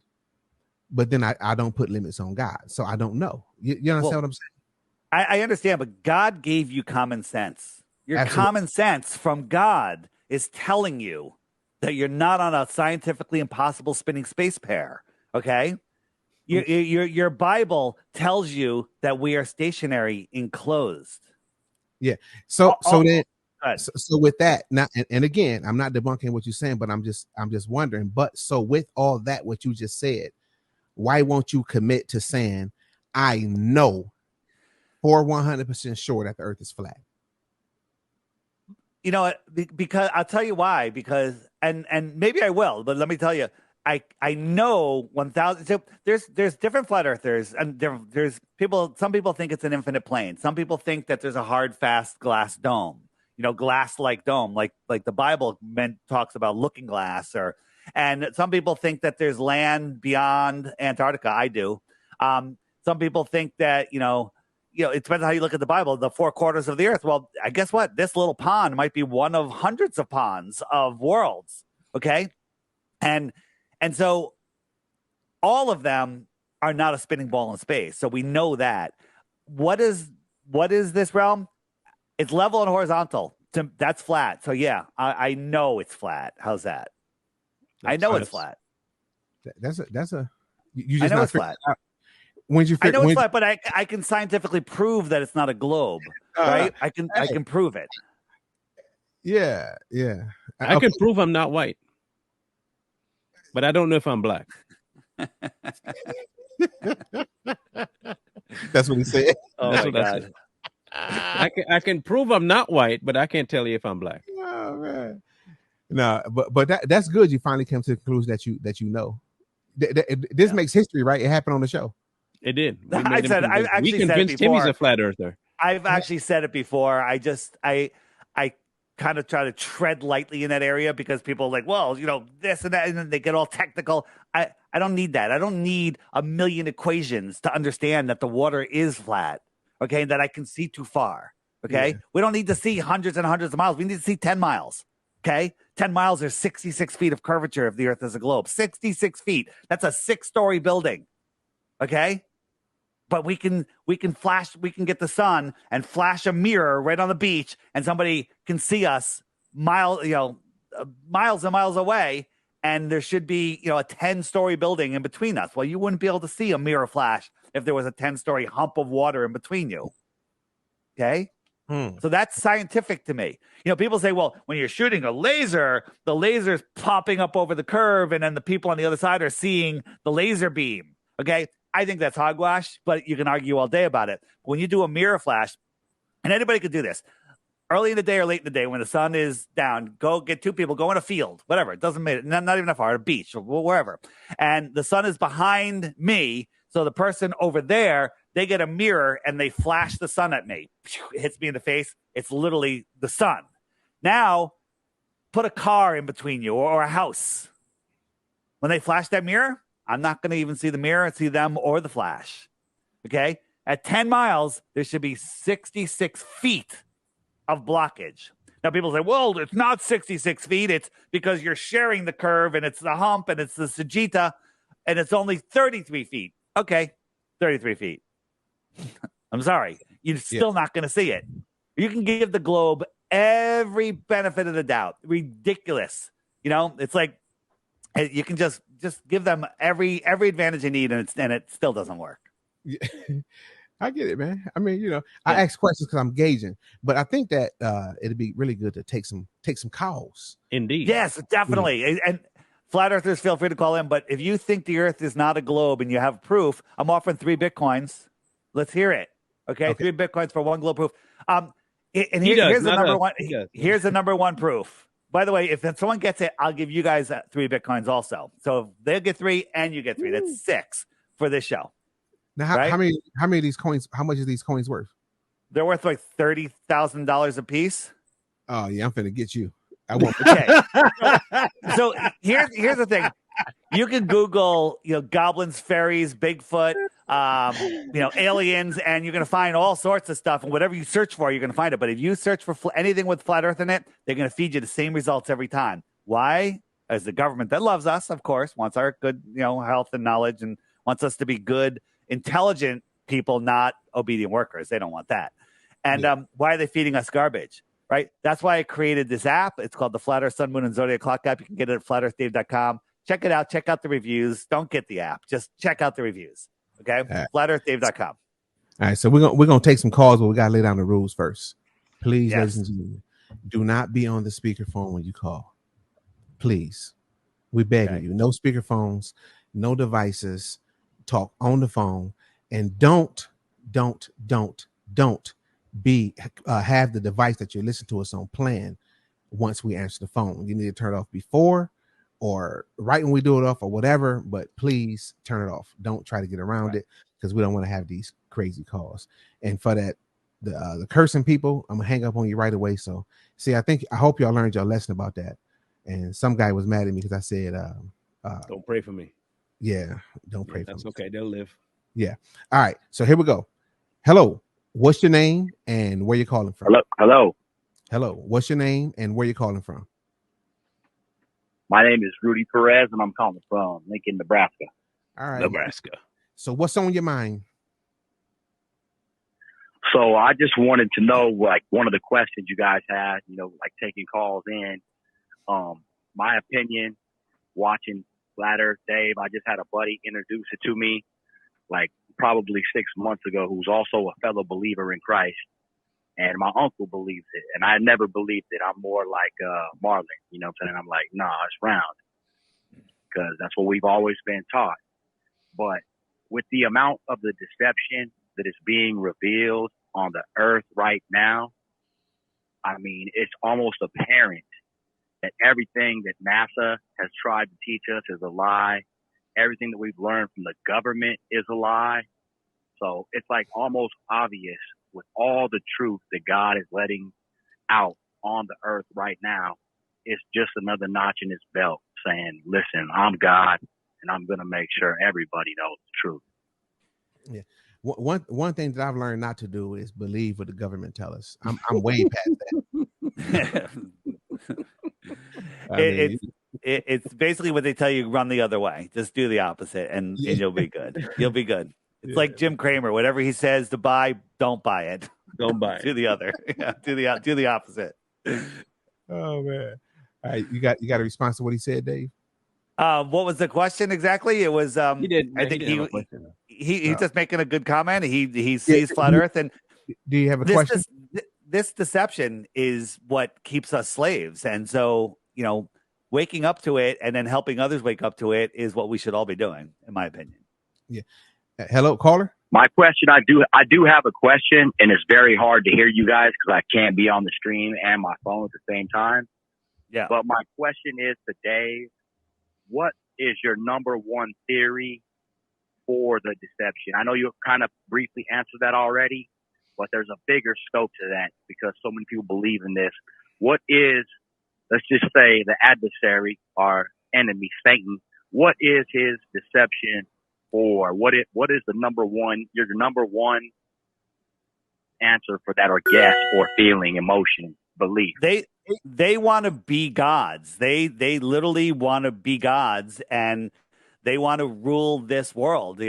But then I don't put limits on God. So I don't know. You understand what I'm saying? I understand, but God gave you common sense. Your Absolutely. common sense from God is telling you that you're not on a scientifically impossible spinning space pair. Okay? Your Bible tells you that we are stationary, enclosed. Yeah. So then good. so with that now, and again, I'm not debunking what you're saying, but I'm just wondering. But so with all that, what you just said, why won't you commit to saying, I know for 100% sure that the earth is flat? You know what? Because I'll tell you why. Because and maybe I will, but let me tell you, I know 1,000. So there's different flat earthers, and there's people. Some people think it's an infinite plane. Some people think that there's a hard, fast glass dome. You know, glass-like dome, like the Bible talks about looking glass. And some people think that there's land beyond Antarctica. I do. Some people think that it depends on how you look at the Bible, the 4/4 of the earth. Well, I guess what? This little pond might be one of hundreds of ponds of worlds. Okay. And so all of them are not a spinning ball in space. So we know that. What is this realm? It's level and horizontal. That's flat. So yeah, I know it's flat. How's that? I know it's flat. That's a you just I know it's flat. I know it's flat, but I can scientifically prove that it's not a globe, right? I can prove it. Yeah. I can prove I'm not white, but I don't know if I'm black. That's what he said. Oh my God. I can prove I'm not white, but I can't tell you if I'm black. Oh man. No, but that's good. You finally came to the conclusion that you know. This makes history, right? It happened on the show. It did. I convinced him he's a flat earther. I've actually said it before. I kind of try to tread lightly in that area because people are like, well, this and that, and then they get all technical. I don't need that. I don't need a million equations to understand that the water is flat. Okay, that I can see too far. Okay, yeah. We don't need to see hundreds and hundreds of miles. We need to see 10 miles. Okay, 10 miles are 66 feet of curvature if the Earth is a globe. 66 feet. That's a 6-story building. Okay, but we can get the sun and flash a mirror right on the beach, and somebody can see us miles and miles away, and there should be a 10-story building in between us. Well, you wouldn't be able to see a mirror flash if there was a 10-story hump of water in between you. Okay? So that's scientific to me. People say, well, when you're shooting a laser, the laser's popping up over the curve, and then the people on the other side are seeing the laser beam. Okay? I think that's hogwash, but you can argue all day about it. When you do a mirror flash, and anybody could do this, early in the day or late in the day when the sun is down, go get two people, go in a field, whatever. It doesn't matter. Not even that far, a beach or wherever. And the sun is behind me. So the person over there, they get a mirror and they flash the sun at me. It hits me in the face. It's literally the sun. Now, put a car in between you or a house. When they flash that mirror, I'm not going to even see the mirror, see them or the flash. Okay? At 10 miles, there should be 66 feet of blockage. Now, people say, well, it's not 66 feet. It's because you're sharing the curve and it's the hump and it's the Sagitta and it's only 33 feet. Okay, 33 feet. I'm sorry. You're still not going to see it. You can give the globe every benefit of the doubt. Ridiculous. It's like you can just give them every advantage they need, and it still doesn't work. Yeah. I get it, man. I mean, I ask questions because I'm gauging, but I think that it'd be really good to take some calls. Indeed. Yes, definitely. And flat earthers, feel free to call in. But if you think the Earth is not a globe and you have proof, I'm offering 3 Bitcoins. Let's hear it. Okay. 3 Bitcoins for 1 globe proof. Here's the number one. Here's the number one proof. By the way, if someone gets it, I'll give you guys 3 Bitcoins also. So they'll get 3 and you get 3. That's 6 for this show. Now, how many of these coins? How much are these coins worth? They're worth like $30,000 a piece. Oh yeah, I'm finna get you. I won't. Okay. So here's the thing. You can Google, goblins, fairies, Bigfoot, aliens, and you're going to find all sorts of stuff. And whatever you search for, you're going to find it. But if you search for anything with flat Earth in it, they're going to feed you the same results every time. Why? as the government that loves us, of course, wants our good, health and knowledge, and wants us to be good, intelligent people, not obedient workers. They don't want that. And why are they feeding us garbage? Right? That's why I created this app. It's called the Flat Earth Sun, Moon, and Zodiac Clock app. You can get it at flatearthdave.com. Check it out. Check out the reviews. Don't get the app. Just check out the reviews. Okay? Right. Flatearthdave.com. All right, so we're gonna take some calls, but we gotta lay down the rules first. Please, ladies and gentlemen, do not be on the speakerphone when you call. Please, we begging you. No speakerphones, no devices. Talk on the phone, and don't be have the device that you listen to us on plan once we answer the phone. You need to turn it off before or right when we do it off or whatever, but please turn it off. Don't try to get around it, because we don't want to have these crazy calls. And for that, the cursing people, I'm gonna hang up on you right away. So see, I hope y'all learned your lesson about that. And some guy was mad at me because I said don't pray for me. Yeah, don't pray for me. That's okay, they'll live. Yeah. All right, so here we go. Hello, what's your name and where you calling from? Hello. What's your name and where you calling from? My name is Rudy Perez, and I'm calling from Lincoln, Nebraska. All right. Nebraska. So what's on your mind? So I just wanted to know, like, one of the questions you guys had, like taking calls in. My opinion, watching Flat Earth Dave, I just had a buddy introduce it to me, like probably 6 months ago, who's also a fellow believer in Christ. And my uncle believes it, and I never believed it. I'm more like Marlon, you know what I'm saying? I'm like, nah, it's round, because that's what we've always been taught. But with the amount of the deception that is being revealed on the earth right now, I mean, it's almost apparent that everything that NASA has tried to teach us is a lie. Everything that we've learned from the government is a lie. So it's like almost obvious with all the truth that God is letting out on the earth right now. It's just another notch in his belt saying, listen, I'm God, and I'm going to make sure everybody knows the truth. Yeah. One thing that I've learned not to do is believe what the government tell us. I'm way past that. It's basically what they tell you, run the other way. Just do the opposite, and you'll be good. You'll be good. It's like Jim Cramer. Whatever he says to buy, don't buy it. Don't buy it. Do the other. Yeah, do the opposite. Oh man! All right, you got a response to what he said, Dave? What was the question exactly? It was he did. I think he's just making a good comment. He sees flat Earth, and do you have a question? This deception is what keeps us slaves, and so waking up to it and then helping others wake up to it is what we should all be doing, in my opinion. Yeah. Hello, caller. My question, I do have a question, and it's very hard to hear you guys because I can't be on the stream and my phone at the same time. Yeah. But my question is to Dave, what is your number one theory for the deception? I know you kind of briefly answered that already, but there's a bigger scope to that because so many people believe in this. What is, let's just say, the adversary, our enemy, Satan, what is his deception for? What is the number one answer for that, or guess, or feeling, emotion, belief? They want to be gods. They literally want to be gods, and they want to rule this world. They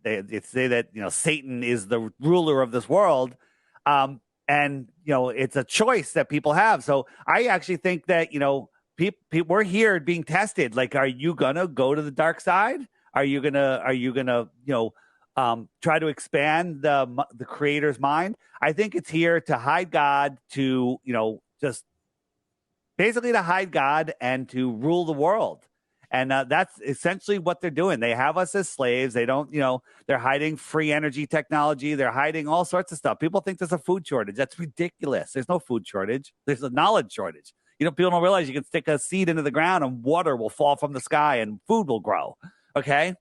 say that Satan is the ruler of this world, and it's a choice that people have. So I actually think that we're here being tested. Like, are you gonna go to the dark side? Are you gonna try to expand the creator's mind? I think it's here to hide God, to just basically to hide God and to rule the world. And that's essentially what they're doing. They have us as slaves. They don't, they're hiding free energy technology. They're hiding all sorts of stuff. People think there's a food shortage. That's ridiculous. There's no food shortage. There's a knowledge shortage. People don't realize you can stick a seed into the ground and water will fall from the sky and food will grow. Okay.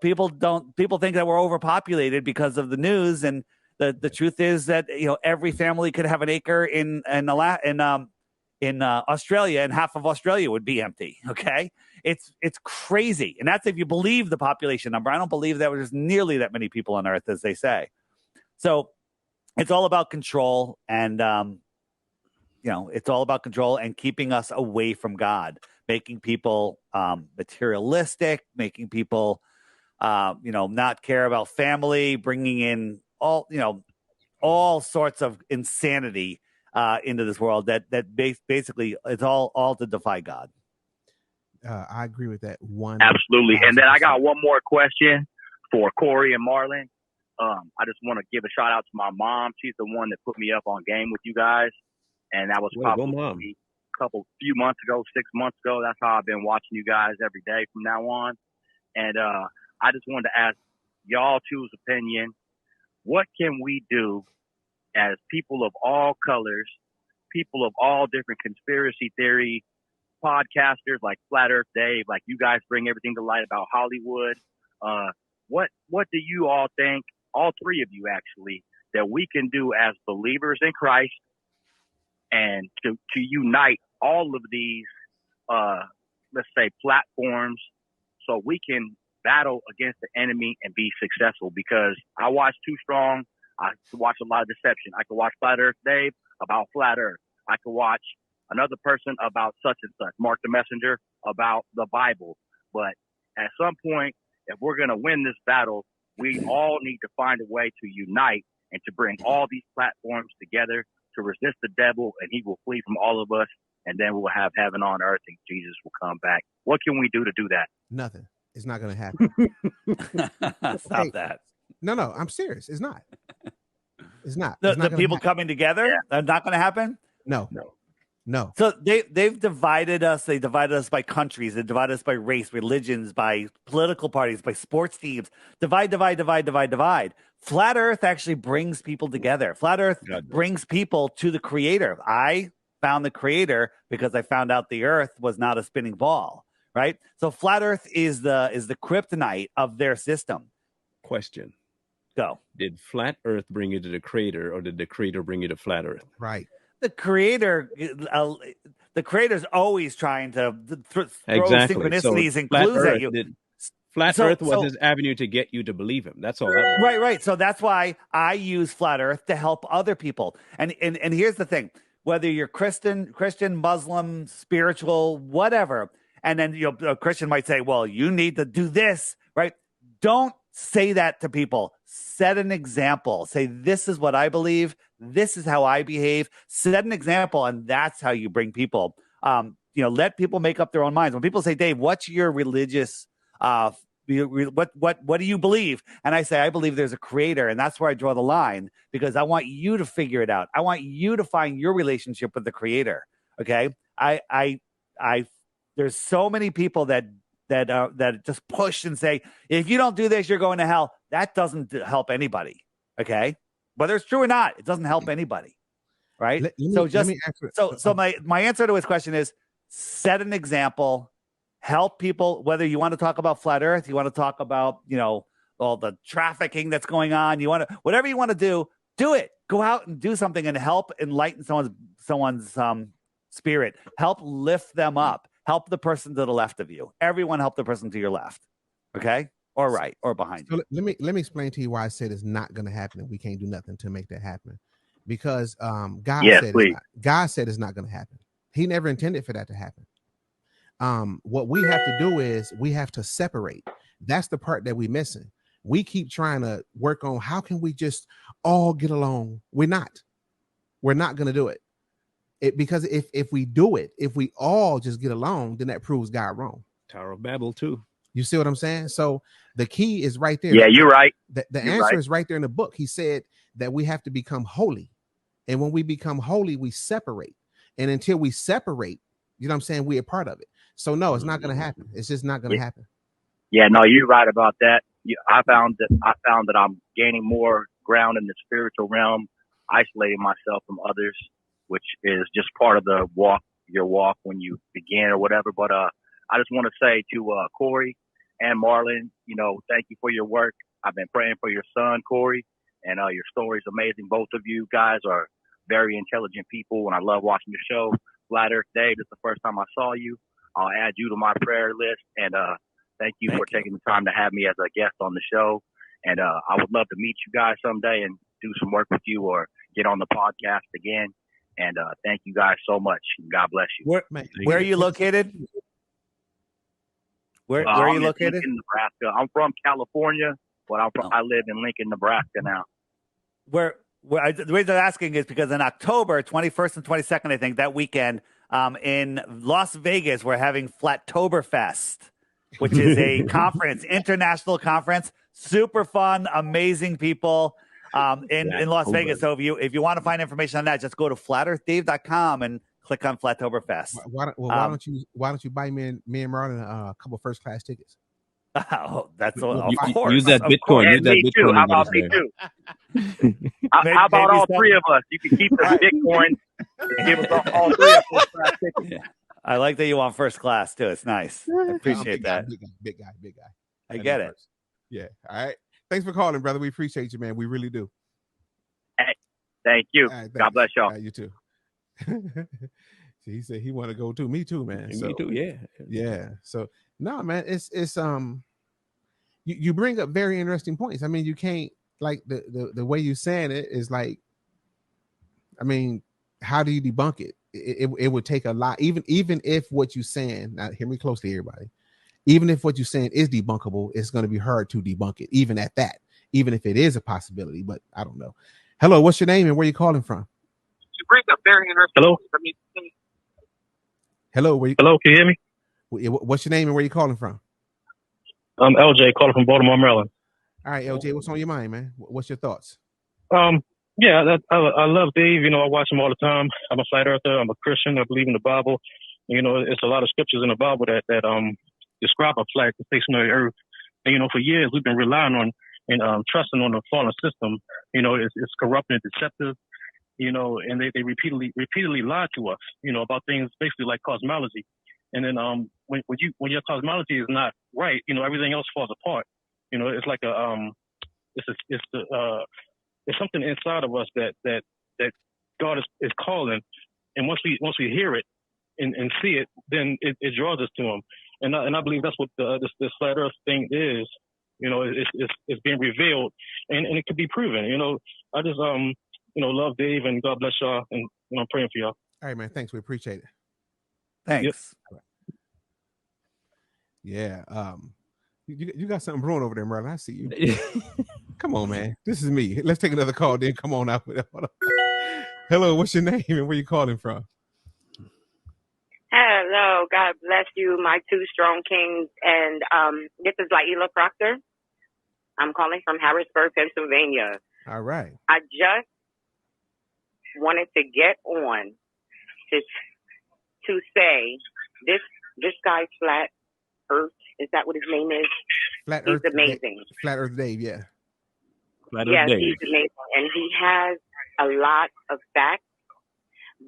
People think that we're overpopulated because of the news. And the truth is that, every family could have an acre in Australia, and half of Australia would be empty. Okay. It's crazy. And that's if you believe the population number. I don't believe that there's nearly that many people on earth as they say. So it's all about control, and it's all about control and keeping us away from God, making people materialistic, making people not care about family, bringing in all sorts of insanity into this world that basically it's all to defy God. I agree with that one. Absolutely. And then I got one more question for Corey and Marlon. I just want to give a shout out to my mom. She's the one that put me up on game with you guys, and that was probably a few months ago, 6 months ago. That's how I've been watching you guys every day from now on. And I just wanted to ask y'all two's opinion. What can we do as people of all colors, people of all different conspiracy theory podcasters like Flat Earth Dave, like you guys bring everything to light about Hollywood. What do you all think, all three of you actually, that we can do as believers in Christ and to unite all of these, let's say, platforms so we can battle against the enemy and be successful? Because I watch Too Strong. I watch a lot of deception. I could watch Flat Earth Dave about Flat Earth. I could watch another person about such and such, Mark the Messenger, about the Bible. But at some point, if we're going to win this battle, we all need to find a way to unite and to bring all these platforms together to resist the devil, and he will flee from all of us, and then we'll have heaven on earth and Jesus will come back. What can we do to do that? Nothing. It's not going to happen. Stop that. No, I'm serious. It's not. It's not. The people coming together, that's not going to happen? No. So they've divided us. They divided us by countries. They divided us by race, religions, by political parties, by sports teams. Divide. Flat Earth actually brings people together. Flat Earth brings people to the Creator. I found the Creator because I found out the Earth was not a spinning ball. Right. So Flat Earth is the kryptonite of their system. Question. Go. Did Flat Earth bring you to the Creator, or did the Creator bring you to Flat Earth? Right. The Creator's always trying to throw synchronicities and clues at you. Flat Earth was his avenue to get you to believe him. That's all. Right. So that's why I use Flat Earth to help other people. And here's the thing: whether you're Christian, Muslim, spiritual, whatever, and then a Christian might say, "Well, you need to do this," right? Don't say that to people. Set an example. Say, this is what I believe. This is how I behave. Set an example, and that's how you bring people. Let people make up their own minds. When people say, "Dave, what's your religious? What do you believe?" And I say, I believe there's a Creator, and that's where I draw the line, because I want you to figure it out. I want you to find your relationship with the Creator. Okay, there's so many people that just push and say, if you don't do this, you're going to hell. That doesn't help anybody. Okay. Whether it's true or not, it doesn't help anybody. Right. So my answer to his question is, set an example, help people, whether you want to talk about Flat Earth, you want to talk about, all the trafficking that's going on. Whatever you want to do it. Go out and do something and help enlighten someone's spirit. Help lift them up. Help the person to the left of you. Everyone help the person to your left. Okay? Or right, or behind you. Let me explain to you why I said it's not going to happen and we can't do nothing to make that happen. Because God said it's not going to happen. He never intended for that to happen. What we have to do is we have to separate. That's the part that we're missing. We keep trying to work on how can we just all get along. We're not going to do it. Because if we do it, if we all just get along, then that proves God wrong. Tower of Babel too. You see what I'm saying? So the key is right there. Yeah, you're right. The answer is right there in the book. He said that we have to become holy. And when we become holy, we separate. And until we separate, you know what I'm saying, we're a part of it. So no, it's not going to happen. It's just not going to happen. Yeah, no, you're right about that. I found that I'm gaining more ground in the spiritual realm, isolating myself from others, which is just part of your walk when you begin or whatever. But I just want to say to Corey and Marlon, thank you for your work. I've been praying for your son, Corey, and your story is amazing. Both of you guys are very intelligent people, and I love watching your show. Flat Earth Dave, this is the first time I saw you. I'll add you to my prayer list, and thank you for taking the time to have me as a guest on the show. And I would love to meet you guys someday and do some work with you or get on the podcast again. And thank you guys so much. God bless you. Where are you located? Where are you I'm in located? Lincoln, Nebraska. I'm from California, but I live in Lincoln, Nebraska now. The reason I'm asking is because in October 21st and 22nd, I think that weekend, in Las Vegas, we're having Flattoberfest, which is a conference, international conference, super fun, amazing people in Las Vegas. So if you want to find information on that, just go to flatearthdave.com and click on Flattoberfest. Why don't you buy me and Marlon a couple first class tickets? Oh, that's of You- course. use that of Bitcoin. course. Use And that me Bitcoin. too. How you gotta about me say. too? Maybe- How about maybe all some- three of us? You can keep the Bitcoin and give us all three of us first-class tickets. I like that you want first class too. It's nice. I appreciate that. Big guy. I get it. Yeah. All right. Thanks for calling, brother. We appreciate you, man. We really do. Hey, thank you. All right, God bless y'all. All right, you too. See, he said he want to go too. Me too, man. Me too. Yeah. Yeah. So no, man, it's you bring up very interesting points. I mean, you can't like the way you saying it is like, I mean, how do you debunk it? It would take a lot, even if what you're saying, now hear me closely, everybody. Even if what you're saying is debunkable, it's going to be hard to debunk it, even at that, even if it is a possibility. But I don't know. Hello, what's your name and where you calling from? You bring up very interesting. Hello? Hello, Hello, can you hear me? what's your name and where you calling from? I'm LJ, calling from Baltimore, Maryland. All right, LJ, what's on your mind, man? What's your thoughts? Yeah, I love Dave. You know, I watch him all the time. I'm a flat earther. I'm a Christian. I believe in the Bible. You know, it's a lot of scriptures in the Bible that describe a flat stationary Earth. And you know, for years we've been relying on and trusting on the fallen system. You know, it's corrupt and deceptive. You know, and they repeatedly lie to us. You know, about things basically like cosmology. And then when your cosmology is not right, you know, everything else falls apart. You know, it's like it's something inside of us that God is calling, and once we hear it and see it, then it draws us to Him. And I believe that's what this flat Earth thing is. You know, it's being revealed, and it could be proven. You know, I just love Dave, and God bless y'all, and I'm praying for y'all. All right, man. Thanks. We appreciate it. Thanks. Yep. Yeah. You got something brewing over there, Merlin. I see you. Come on, man. This is me. Let's take another call. Then come on out with it. Hello, what's your name and where you calling from? Hello, God bless you, my two strong kings. And this is Laila Proctor. I'm calling from Harrisburg, Pennsylvania. All right. I just wanted to get on to say this guy's Flat Earth. Is that what his name is? Flat He's Earth. amazing. Flat Earth Dave, yeah. Flat Earth Yes, Dave. he's amazing. And he has a lot of facts.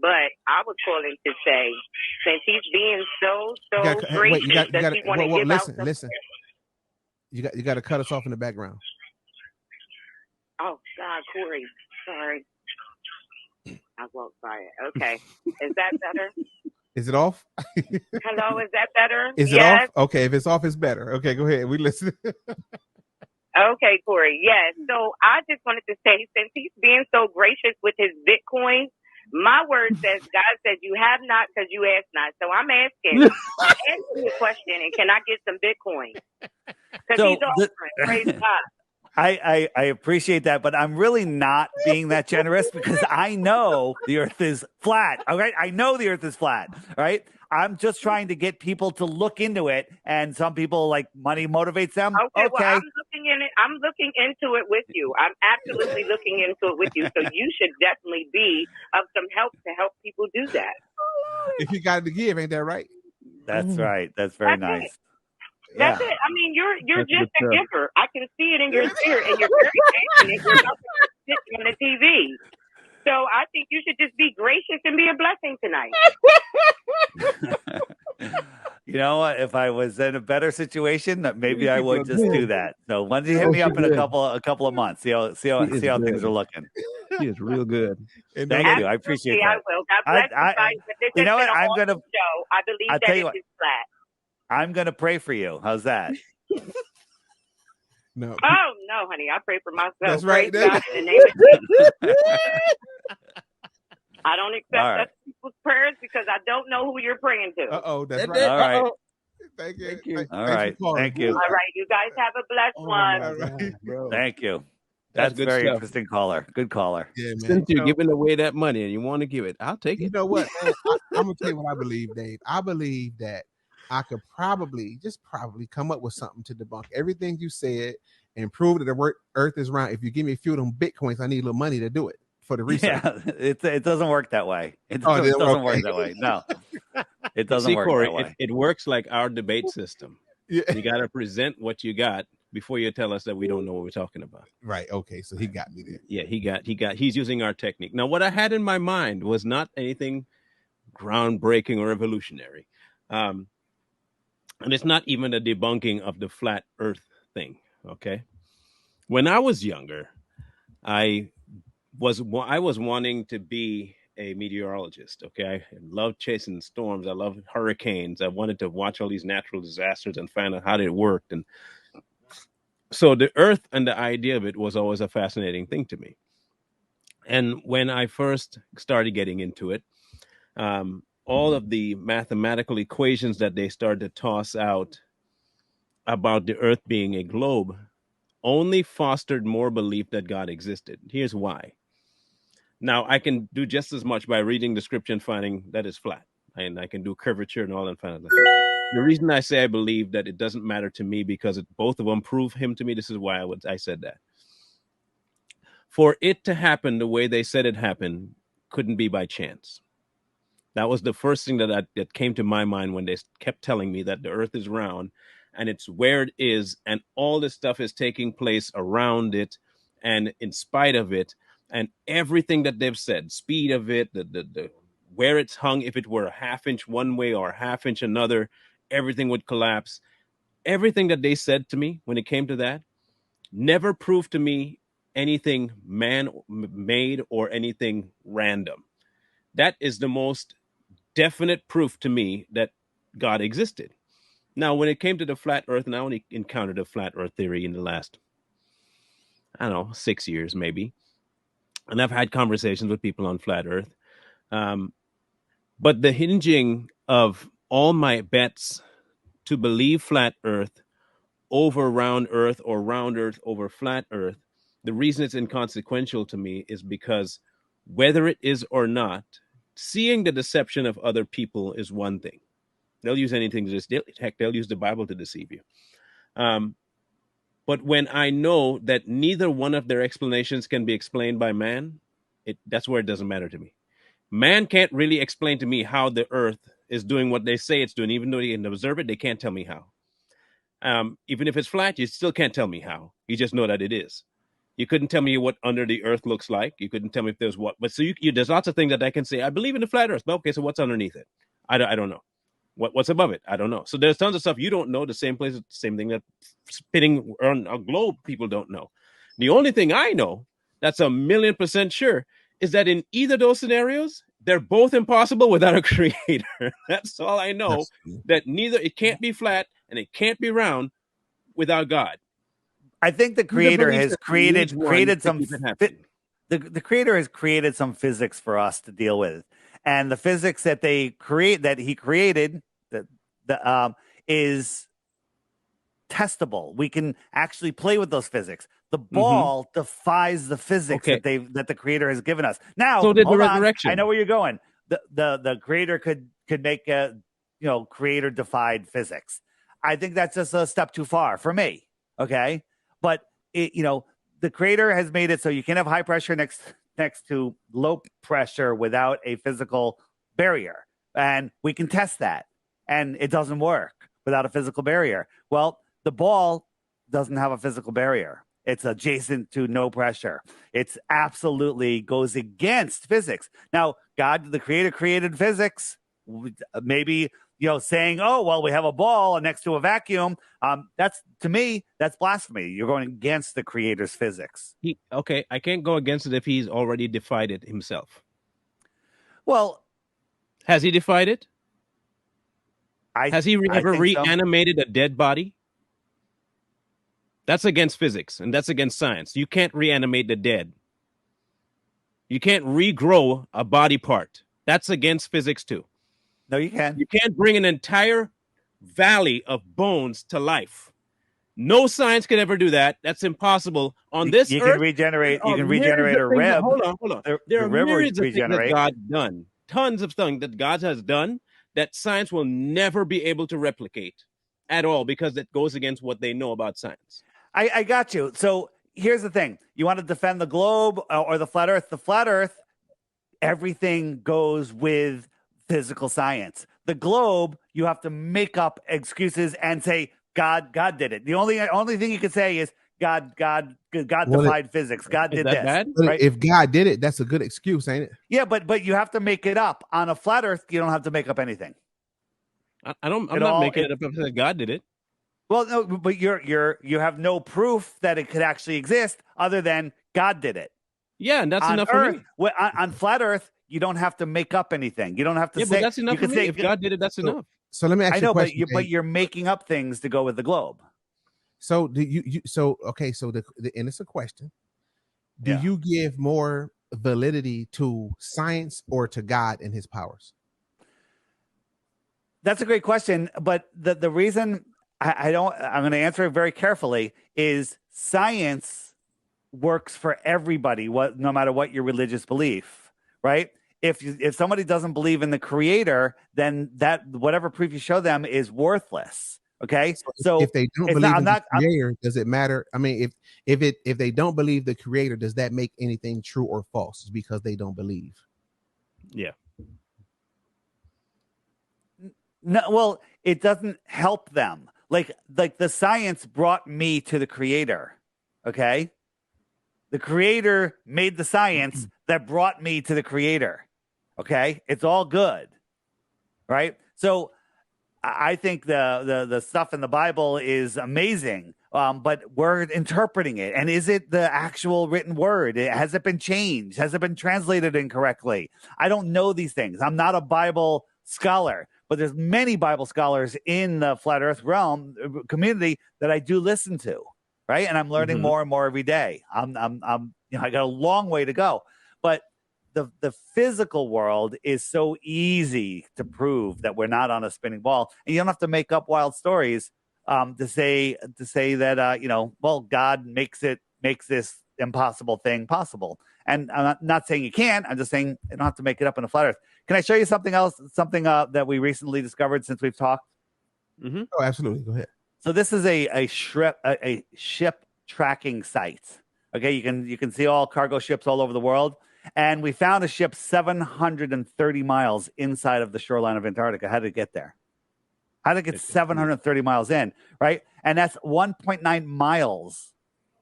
But I was calling to say, since he's being so gracious, does he want to give out some... Listen. You got to cut us off in the background. Oh, God, Corey. Sorry. I walked by it. Okay. Is that better? Is it off? Hello, is that better? Is it off? Okay, if it's off, it's better. Okay, go ahead. We listen. Okay, Corey. Yes. So I just wanted to say, since he's being so gracious with his Bitcoin, my word says, God says, you have not because you ask not. So I'm asking the question, and can I get some Bitcoin? Because he's offering. Praise God. I appreciate that, but I'm really not being that generous because I know the earth is flat. All right. I know the earth is flat. Right. I'm just trying to get people to look into it. And some people like money motivates them. Okay. Well, I'm looking into it with you. I'm absolutely looking into it with you. So you should definitely be of some help to help people do that. If you got to give, ain't that right? That's right. That's very nice. That's it. I mean, you're just a giver. I can see it in your spirit, and you're very passionate. You're not sitting on the TV. So I think you should just be gracious and be a blessing tonight. You know what? If I was in a better situation, maybe I would just do that. So why don't you hit me up in a couple of months? See how things are looking. He is real good. Thank you. I appreciate that. I will. God bless you. You know what? I'm gonna. Show. I believe that it is flat. I'm gonna pray for you. How's that? No. Oh no, honey! I pray for myself. That's right. God, in the name of Jesus. I don't accept other people's prayers because I don't know who you're praying to. That's right. All right. Thank you. Thank you. All Thanks for right. calling. Thank you. All right, you guys have a blessed Oh one. my All right. God, bro. Thank you. That's That's good very stuff. interesting caller. Good caller. Yeah, man. Since you're giving away that money and you want to give it, I'll take You it. know what, man? I'm gonna tell you what I believe, Dave. I believe that I could probably come up with something to debunk everything you said and prove that the Earth is round. If you give me a few of them bitcoins, I need a little money to do it for the research. Yeah, it doesn't work that way. It Oh, doesn't okay. work that way. No, it You doesn't see, work Corey, that way. it works like our debate system. Yeah. You got to present what you got before you tell us that we don't know what we're talking about. Right. Okay. So he got me there. Yeah, he's using our technique. Now, what I had in my mind was not anything groundbreaking or revolutionary. And it's not even a debunking of the flat earth thing. Okay. When I was younger, I was wanting to be a meteorologist. Okay. I loved chasing storms. I loved hurricanes. I wanted to watch all these natural disasters and find out how they worked. And so the earth and the idea of it was always a fascinating thing to me. And when I first started getting into it, all of the mathematical equations that they started to toss out about the earth being a globe only fostered more belief that God existed. Here's why. Now, I can do just as much by reading the scripture and finding that it's flat. And I can do curvature and all and find out. The reason I say I believe that it doesn't matter to me because both of them prove him to me. This is why I said that. For it to happen the way they said it happened couldn't be by chance. That was the first thing that came to my mind when they kept telling me that the earth is round and it's where it is and all this stuff is taking place around it and in spite of it and everything that they've said, speed of it, the where it's hung, if it were a half inch one way or a half inch another, everything would collapse. Everything that they said to me when it came to that never proved to me anything man-made or anything random. That is the most definite proof to me that God existed. Now, when it came to the flat earth, and I only encountered a flat earth theory in the last, 6 years maybe. And I've had conversations with people on flat earth. But the hinging of all my bets to believe flat earth over round earth or round earth over flat earth, the reason it's inconsequential to me is because whether it is or not, seeing the deception of other people is one thing. They'll use anything to deceive. Heck, they'll use the Bible to deceive you. But when I know that neither one of their explanations can be explained by man, that's where it doesn't matter to me. Man can't really explain to me how the earth is doing what they say it's doing. Even though they can observe it, they can't tell me how. Even if it's flat, you still can't tell me how. You just know that it is. You couldn't tell me what under the earth looks like. You couldn't tell me if there's what. But so there's lots of things that I can say. I believe in the flat earth. But okay, so what's underneath it? I don't know. What's above it? I don't know. So there's tons of stuff you don't know. The same place, same thing that spinning on a globe people don't know. The only thing I know that's 1,000,000% sure is that in either of those scenarios, they're both impossible without a creator. That's all I know. That neither it can't be flat and it can't be round without God. I think the creator has created some the creator has created some physics for us to deal with, and the physics that he created is testable. We can actually play with those physics. The ball defies the physics that the creator has given us. Now, so did the resurrection. I know where you're going. The creator could make a creator defied physics. I think that's just a step too far for me. Okay. But the creator has made it so you can have high pressure next to low pressure without a physical barrier. And we can test that. And it doesn't work without a physical barrier. Well, the ball doesn't have a physical barrier. It's adjacent to no pressure. It's absolutely goes against physics. Now, God, the creator, created physics. Maybe saying, oh, well, we have a ball next to a vacuum. That's, to me, that's blasphemy. You're going against the creator's physics. I can't go against it if he's already defied it himself. Well, has he defied it? Has he ever reanimated a dead body? That's against physics, and that's against science. You can't reanimate the dead. You can't regrow a body part. That's against physics, too. No, you can. You can't bring an entire valley of bones to life. No science can ever do that. That's impossible on this You earth. can regenerate. You There are can myriads regenerate of a things rib. hold on. The There are rib will myriads of things that regenerate. God done. Tons of things that God has done that science will never be able to replicate at all because it goes against what they know about science. I got you. So here's the thing: you want to defend the globe or the flat Earth? The flat Earth, everything goes with physical science. The globe, you have to make up excuses and say God did it. The only thing you can say is God defied physics. God Is did that this. bad? But Right? if God did it, that's a good excuse, ain't it? Yeah, but you have to make it up. On a flat Earth, you don't have to make up anything. I'm not making it up. I said God did it. Well, no, but you have no proof that it could actually exist other than God did it. Yeah, and that's On enough Earth, for me. on flat Earth, you don't have to make up anything. You don't have to Yeah, say. but that's enough You for can me. say If God did it, that's enough. So let me ask I you a know, question. but Dave. you're making up things to go with the globe. So do you so okay, so the and it's a question. Do Yeah. you give more validity to science or to God and his powers? That's a great question, but the reason I'm going to answer it very carefully is science works for everybody, no matter what your religious belief, right? If somebody doesn't believe in the creator, then that whatever proof you show them is worthless. Okay, so if they don't it's believe not, in the creator, does it matter? I mean, if they don't believe the creator, does that make anything true or false? It's because they don't believe. Yeah. No, well, it doesn't help them. Like the science brought me to the creator. Okay, the creator made the science that brought me to the creator. Okay, it's all good, right? So I think the stuff in the Bible is amazing, but we're interpreting it. And is it the actual written word? Has it been changed? Has it been translated incorrectly? I don't know these things. I'm not a Bible scholar, but there's many Bible scholars in the flat Earth realm community that I do listen to, right? And I'm learning more and more every day. I got a long way to go, but the physical world is so easy to prove that we're not on a spinning ball, and you don't have to make up wild stories to say that well, God makes this impossible thing possible. And I'm not saying you can't. I'm just saying you don't have to make it up in a flat Earth. Can I show you something else? Something that we recently discovered since we've talked. Oh, absolutely. Go ahead. So this is a ship tracking site. Okay, you can see all cargo ships all over the world. And we found a ship 730 miles inside of the shoreline of Antarctica. How did it get there? How did it get 730 miles in, right? And that's 1.9 miles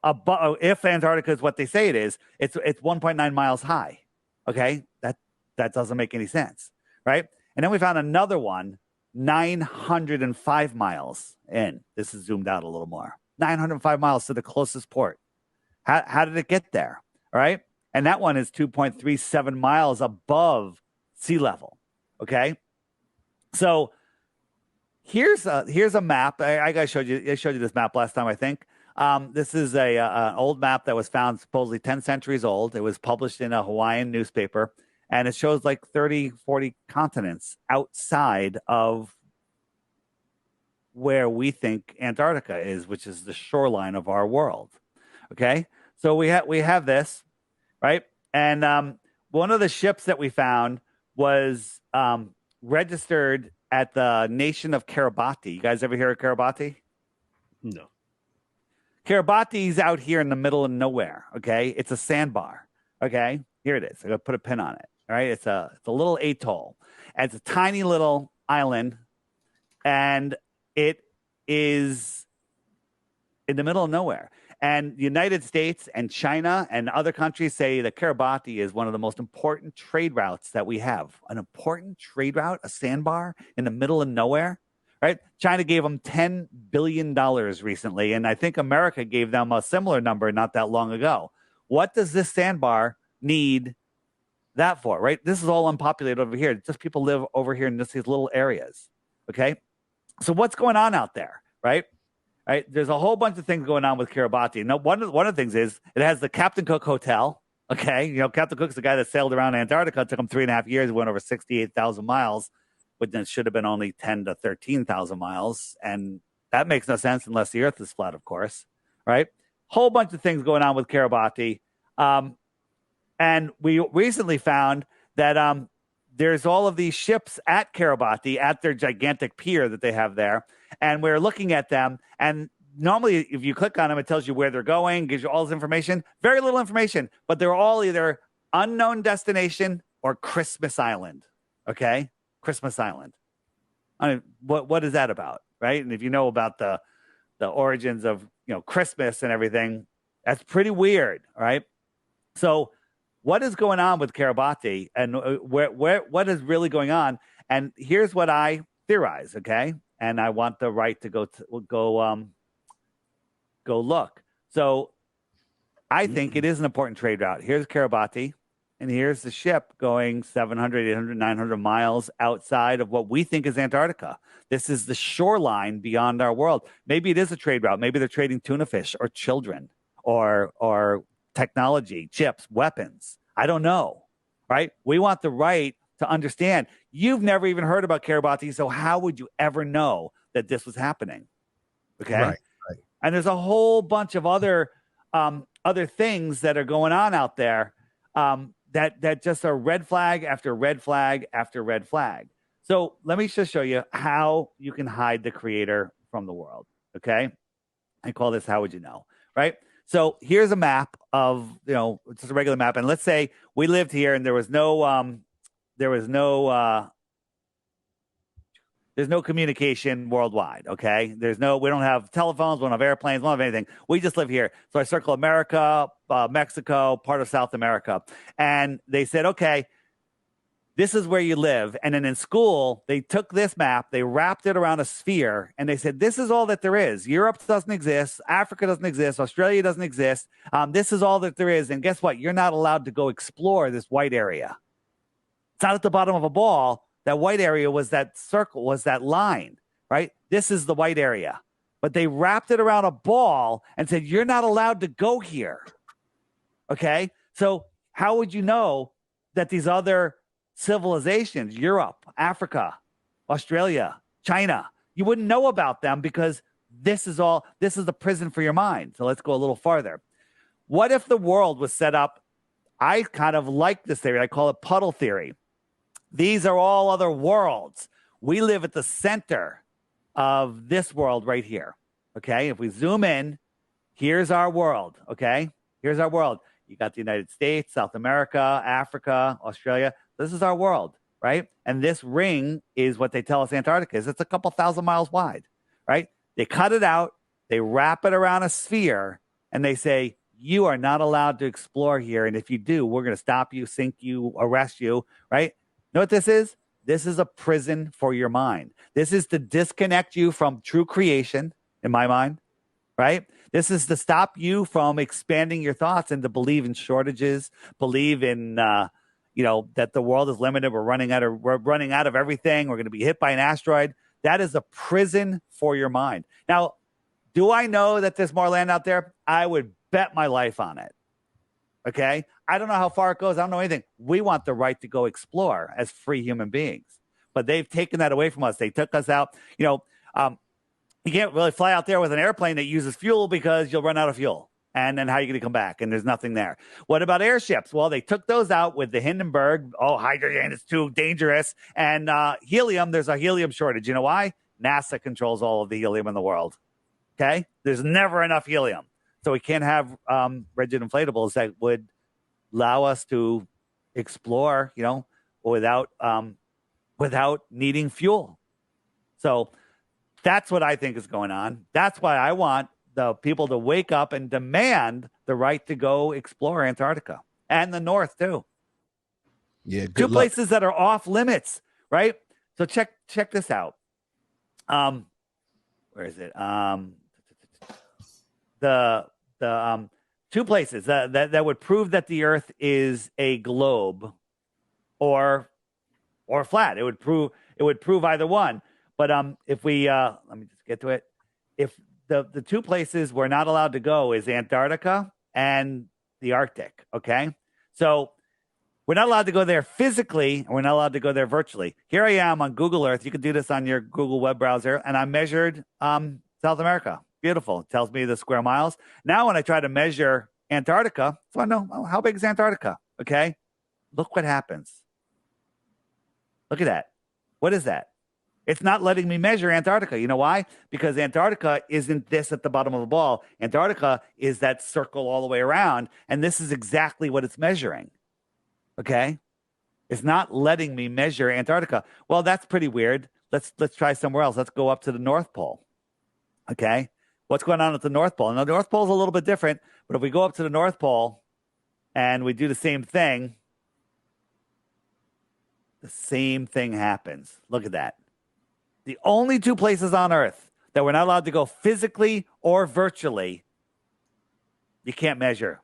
above. If Antarctica is what they say it is, it's 1.9 miles high. Okay, that doesn't make any sense, right? And then we found another one, 905 miles in. This is zoomed out a little more. 905 miles to the closest port. How did it get there? All right. And that one is 2.37 miles above sea level. Okay. So here's a map. I showed you this map last time, I think. This is an old map that was found supposedly 10 centuries old. It was published in a Hawaiian newspaper, and it shows like 30, 40 continents outside of where we think Antarctica is, which is the shoreline of our world. Okay. So we have this. Right. And one of the ships that we found was registered at the nation of Kiribati. You guys ever hear of Kiribati? No. Kiribati's out here in the middle of nowhere. Okay. It's a sandbar. Okay. Here it is. I'm going to put a pin on it. All right. It's a little atoll. And it's a tiny little island. And it is in the middle of nowhere. And the United States and China and other countries say that Kiribati is one of the most important trade routes that we have. An important trade route, a sandbar in the middle of nowhere, right? China gave them $10 billion recently, and I think America gave them a similar number not that long ago. What does this sandbar need that for, right? This is all unpopulated over here. Just people live over here in just these little areas, okay? So what's going on out there, right? Right, there's a whole bunch of things going on with Kiribati. Now, one of the things is it has the Captain Cook Hotel. Okay, Captain Cook's the guy that sailed around Antarctica. It took him 3.5 years. He went over 68,000 miles. but then it should have been only 10 to 13,000 miles. And that makes no sense unless the Earth is flat, of course, right? Whole bunch of things going on with Kiribati. And we recently found that there's all of these ships at Kiribati at their gigantic pier that they have there. And we're looking at them. And normally, if you click on them, it tells you where they're going, gives you all this information. Very little information, but they're all either unknown destination or Christmas Island. Okay? Christmas Island. I mean, what is that about, right? And if you know about the origins of Christmas and everything, that's pretty weird, right? So what is going on with Kiribati and what is really going on? And here's what I theorize, okay? And I want the right to go look. So I think it is an important trade route. Here's Kiribati, and here's the ship going 700, 800, 900 miles outside of what we think is Antarctica. This is the shoreline beyond our world. Maybe it is a trade route. Maybe they're trading tuna fish or children or technology, chips, weapons. I don't know, right? We want the right to understand. You've never even heard about Kiribati, so how would you ever know that this was happening? Okay? Right. And there's a whole bunch of other things that are going on out there that just are red flag after red flag after red flag. So let me just show you how you can hide the creator from the world, okay? I call this How Would You Know, right? So here's a map of, just a regular map. And let's say we lived here and there's no communication worldwide, okay? We don't have telephones, we don't have airplanes, we don't have anything. We just live here. So I circle America, Mexico, part of South America. And they said, okay, this is where you live. And then in school, they took this map, they wrapped it around a sphere, and they said, this is all that there is. Europe doesn't exist. Africa doesn't exist. Australia doesn't exist. This is all that there is. And guess what? You're not allowed to go explore this white area. It's not at the bottom of a ball. That white area was that circle, was that line, right? This is the white area. But they wrapped it around a ball and said, you're not allowed to go here. Okay? So how would you know that these other civilizations, Europe, Africa, Australia, China, you wouldn't know about them because this is the prison for your mind. So let's go a little farther. What if the world was set up? I kind of like this theory. I call it puddle theory. These are all other worlds. We live at the center of this world right here. Okay. If we zoom in, here's our world. Okay. Here's our world. You got the United States, South America, Africa, Australia. This is our world, right? And this ring is what they tell us Antarctica is. It's a couple thousand miles wide, right? They cut it out, they wrap it around a sphere, and they say, you are not allowed to explore here. And if you do, we're going to stop you, sink you, arrest you, right? Know what this is? This is a prison for your mind. This is to disconnect you from true creation, in my mind, right? This is to stop you from expanding your thoughts and to believe in shortages, believe in that the world is limited. We're running out of everything. We're going to be hit by an asteroid. That is a prison for your mind. Now, do I know that there's more land out there? I would bet my life on it. Okay? I don't know how far it goes. I don't know anything. We want the right to go explore as free human beings. But they've taken that away from us. They took us out. You can't really fly out there with an airplane that uses fuel because you'll run out of fuel. And then how are you going to come back? And there's nothing there. What about airships? Well, they took those out with the Hindenburg. Oh, hydrogen is too dangerous. And helium, there's a helium shortage. You know why? NASA controls all of the helium in the world. Okay? There's never enough helium. So we can't have rigid inflatables that would allow us to explore, without needing fuel. So that's what I think is going on. That's why I want the people to wake up and demand the right to go explore Antarctica and the North too. Yeah, two places that are off limits, right? So check this out. Where is it? The two places that would prove that the Earth is a globe or flat. It would prove either one. But if we let me just get to it. If the two places we're not allowed to go is Antarctica and the Arctic. Okay, so We're not allowed to go there physically, and we're not allowed to go there virtually. Here I am on Google Earth. You can do this on your Google web browser, and I measured South America. Beautiful. It tells me the square miles. Now when I try to measure Antarctica, so I know how big is Antarctica, okay? Look what happens. Look at that. What is that? It's not letting me measure Antarctica. You know why? Because Antarctica isn't this at the bottom of the ball. Antarctica is that circle all the way around, and this is exactly what it's measuring. Okay? It's not letting me measure Antarctica. Well, that's pretty weird. Let's try somewhere else. Let's go up to the North Pole. Okay? What's going on at the North Pole? And the North Pole is a little bit different, but if we go up to the North Pole and we do the same thing happens. Look at that. The only two places on Earth that we're not allowed to go physically or virtually, you can't measure.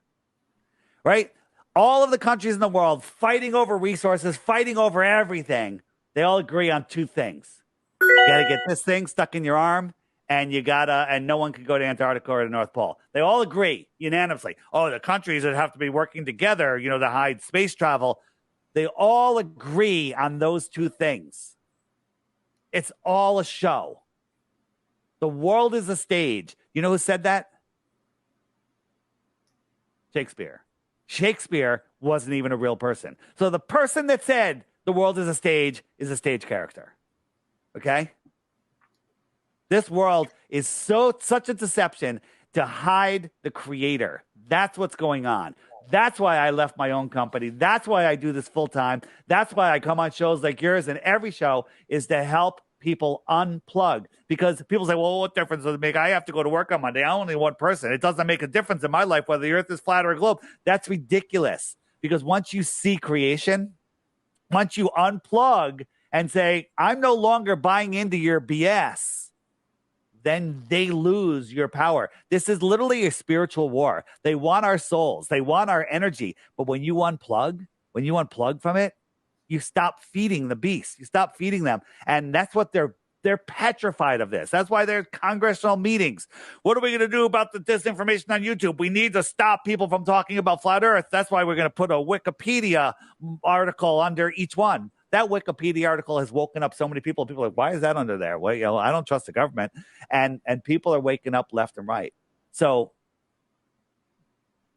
Right? All of the countries in the world fighting over resources, fighting over everything, they all agree on two things. You got to get this thing stuck in your arm, and no one can go to Antarctica or the North Pole. They all agree unanimously. Oh, the countries that have to be working together, to hide space travel. They all agree on those two things. It's all a show. The world is a stage. You know who said that? Shakespeare. Shakespeare wasn't even a real person. So the person that said the world is a stage character. Okay? This world is such a deception to hide the creator. That's what's going on. That's why I left my own company. That's why I do this full time. That's why I come on shows like yours, and every show is to help people unplug, because people say, well, what difference does it make? I have to go to work on Monday. I'm only one person. It doesn't make a difference in my life whether the earth is flat or a globe. That's ridiculous, because once you see creation, once you unplug and say, I'm no longer buying into your BS, then they lose your power. This is literally a spiritual war. They want our souls. They want our energy. But when you unplug from it, you stop feeding the beast. You stop feeding them. And that's what they're petrified of this. That's why there's congressional meetings. What are we going to do about the disinformation on YouTube? We need to stop people from talking about flat earth. That's why we're going to put a Wikipedia article under each one. That Wikipedia article has woken up so many people. People are like, why is that under there? Well, I don't trust the government. And people are waking up left and right. So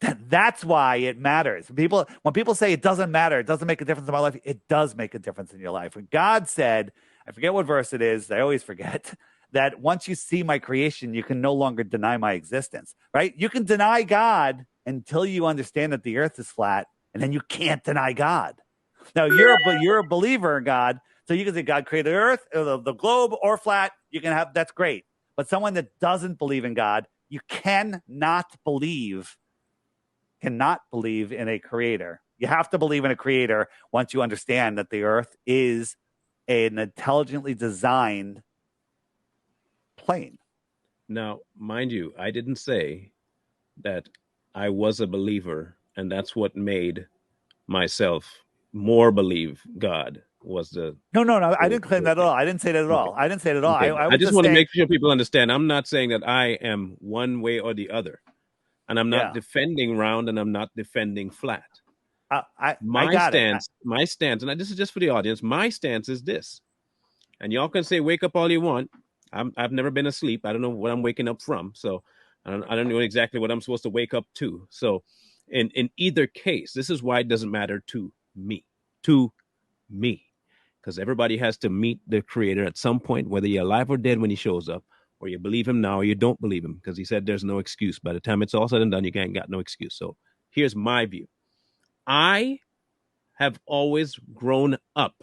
that's why it matters. When people say it doesn't matter, it doesn't make a difference in my life, it does make a difference in your life. When God said, I forget what verse it is, I always forget, that once you see my creation, you can no longer deny my existence, right? You can deny God until you understand that the earth is flat, and then you can't deny God. Now, you're a believer in God, so you can say God created earth, the globe, or flat. You can have, that's great. But someone that doesn't believe in God, you cannot believe in a creator. You have to believe in a creator once you understand that the earth is an intelligently designed plane. Now, mind you, I didn't say that I was a believer, and that's what made myself more believe God was the... No, I didn't claim that at all. I didn't say that at all. I didn't say it at all. Okay. I just want to make sure people understand. I'm not saying that I am one way or the other. And I'm not defending round, and I'm not defending flat. My stance, and this is just for the audience, my stance is this. And y'all can say, wake up all you want. I've never been asleep. I don't know what I'm waking up from. So I don't know exactly what I'm supposed to wake up to. So in either case, this is why it doesn't matter to me. Because everybody has to meet the creator at some point, whether you're alive or dead when he shows up, or you believe him now or you don't believe him, because he said there's no excuse. By the time it's all said and done, you ain't got no excuse. So here's my view. I have always grown up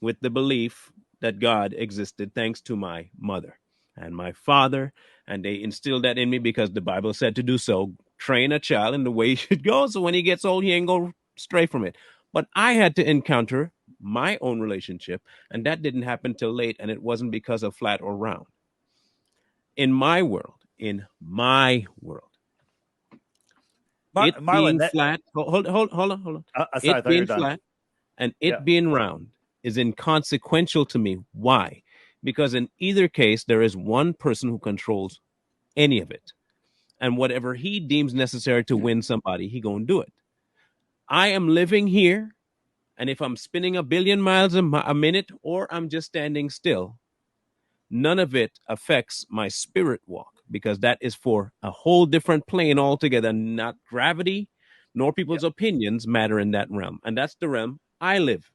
with the belief that God existed thanks to my mother and my father, and they instilled that in me because the Bible said to do so. Train a child in the way he should go, so when he gets old, he ain't go stray from it. But I had to encounter my own relationship, and that didn't happen till late, and it wasn't because of flat or round. In my world, Marlon, being flat, hold on. Sorry, it being flat and it being round is inconsequential to me. Why? Because in either case, there is one person who controls any of it. And whatever he deems necessary to win somebody, he gonna do it. I am living here, and if I'm spinning a billion miles a minute, or I'm just standing still, none of it affects my spirit walk, because that is for a whole different plane altogether. Not gravity nor people's opinions matter in that realm, and that's the realm I live.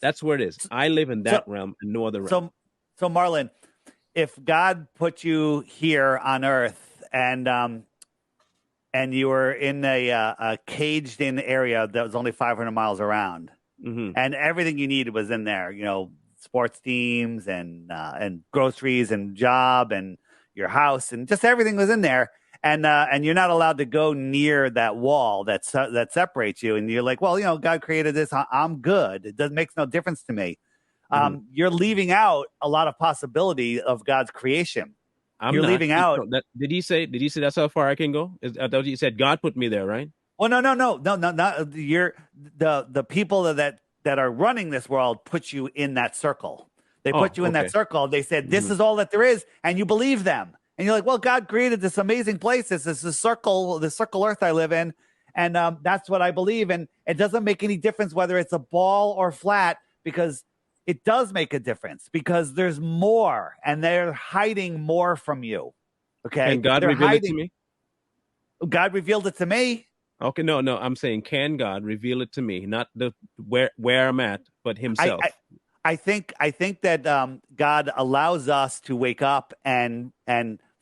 That's where it is. I live in that So, realm and no other realm. so Marlon, if God put you here on Earth and you were in a caged in area that was only 500 miles around, and everything you needed was in there, you know, sports teams and groceries and job and your house and just everything was in there. And you're not allowed to go near that wall that separates you. And you're like, well, you know, God created this. I'm good. It makes no difference to me. You're leaving out a lot of possibility of God's creation. You're leaving out. Did he say that's how far I can go? I thought he said God put me there, right? Well, no. Not you're the people that are running this world put you in that circle. They put you in that circle. They said, this is all that there is. And you believe them. And you're like, well, God created this amazing place. This is the circle Earth I live in. And that's what I believe. And it doesn't make any difference whether it's a ball or flat, because it does make a difference, because there's more and they're hiding more from you. Okay. And God revealed it to me? God revealed it to me. Okay, no. I'm saying, can God reveal it to me? Not where I'm at, but himself. I think that God allows us to wake up and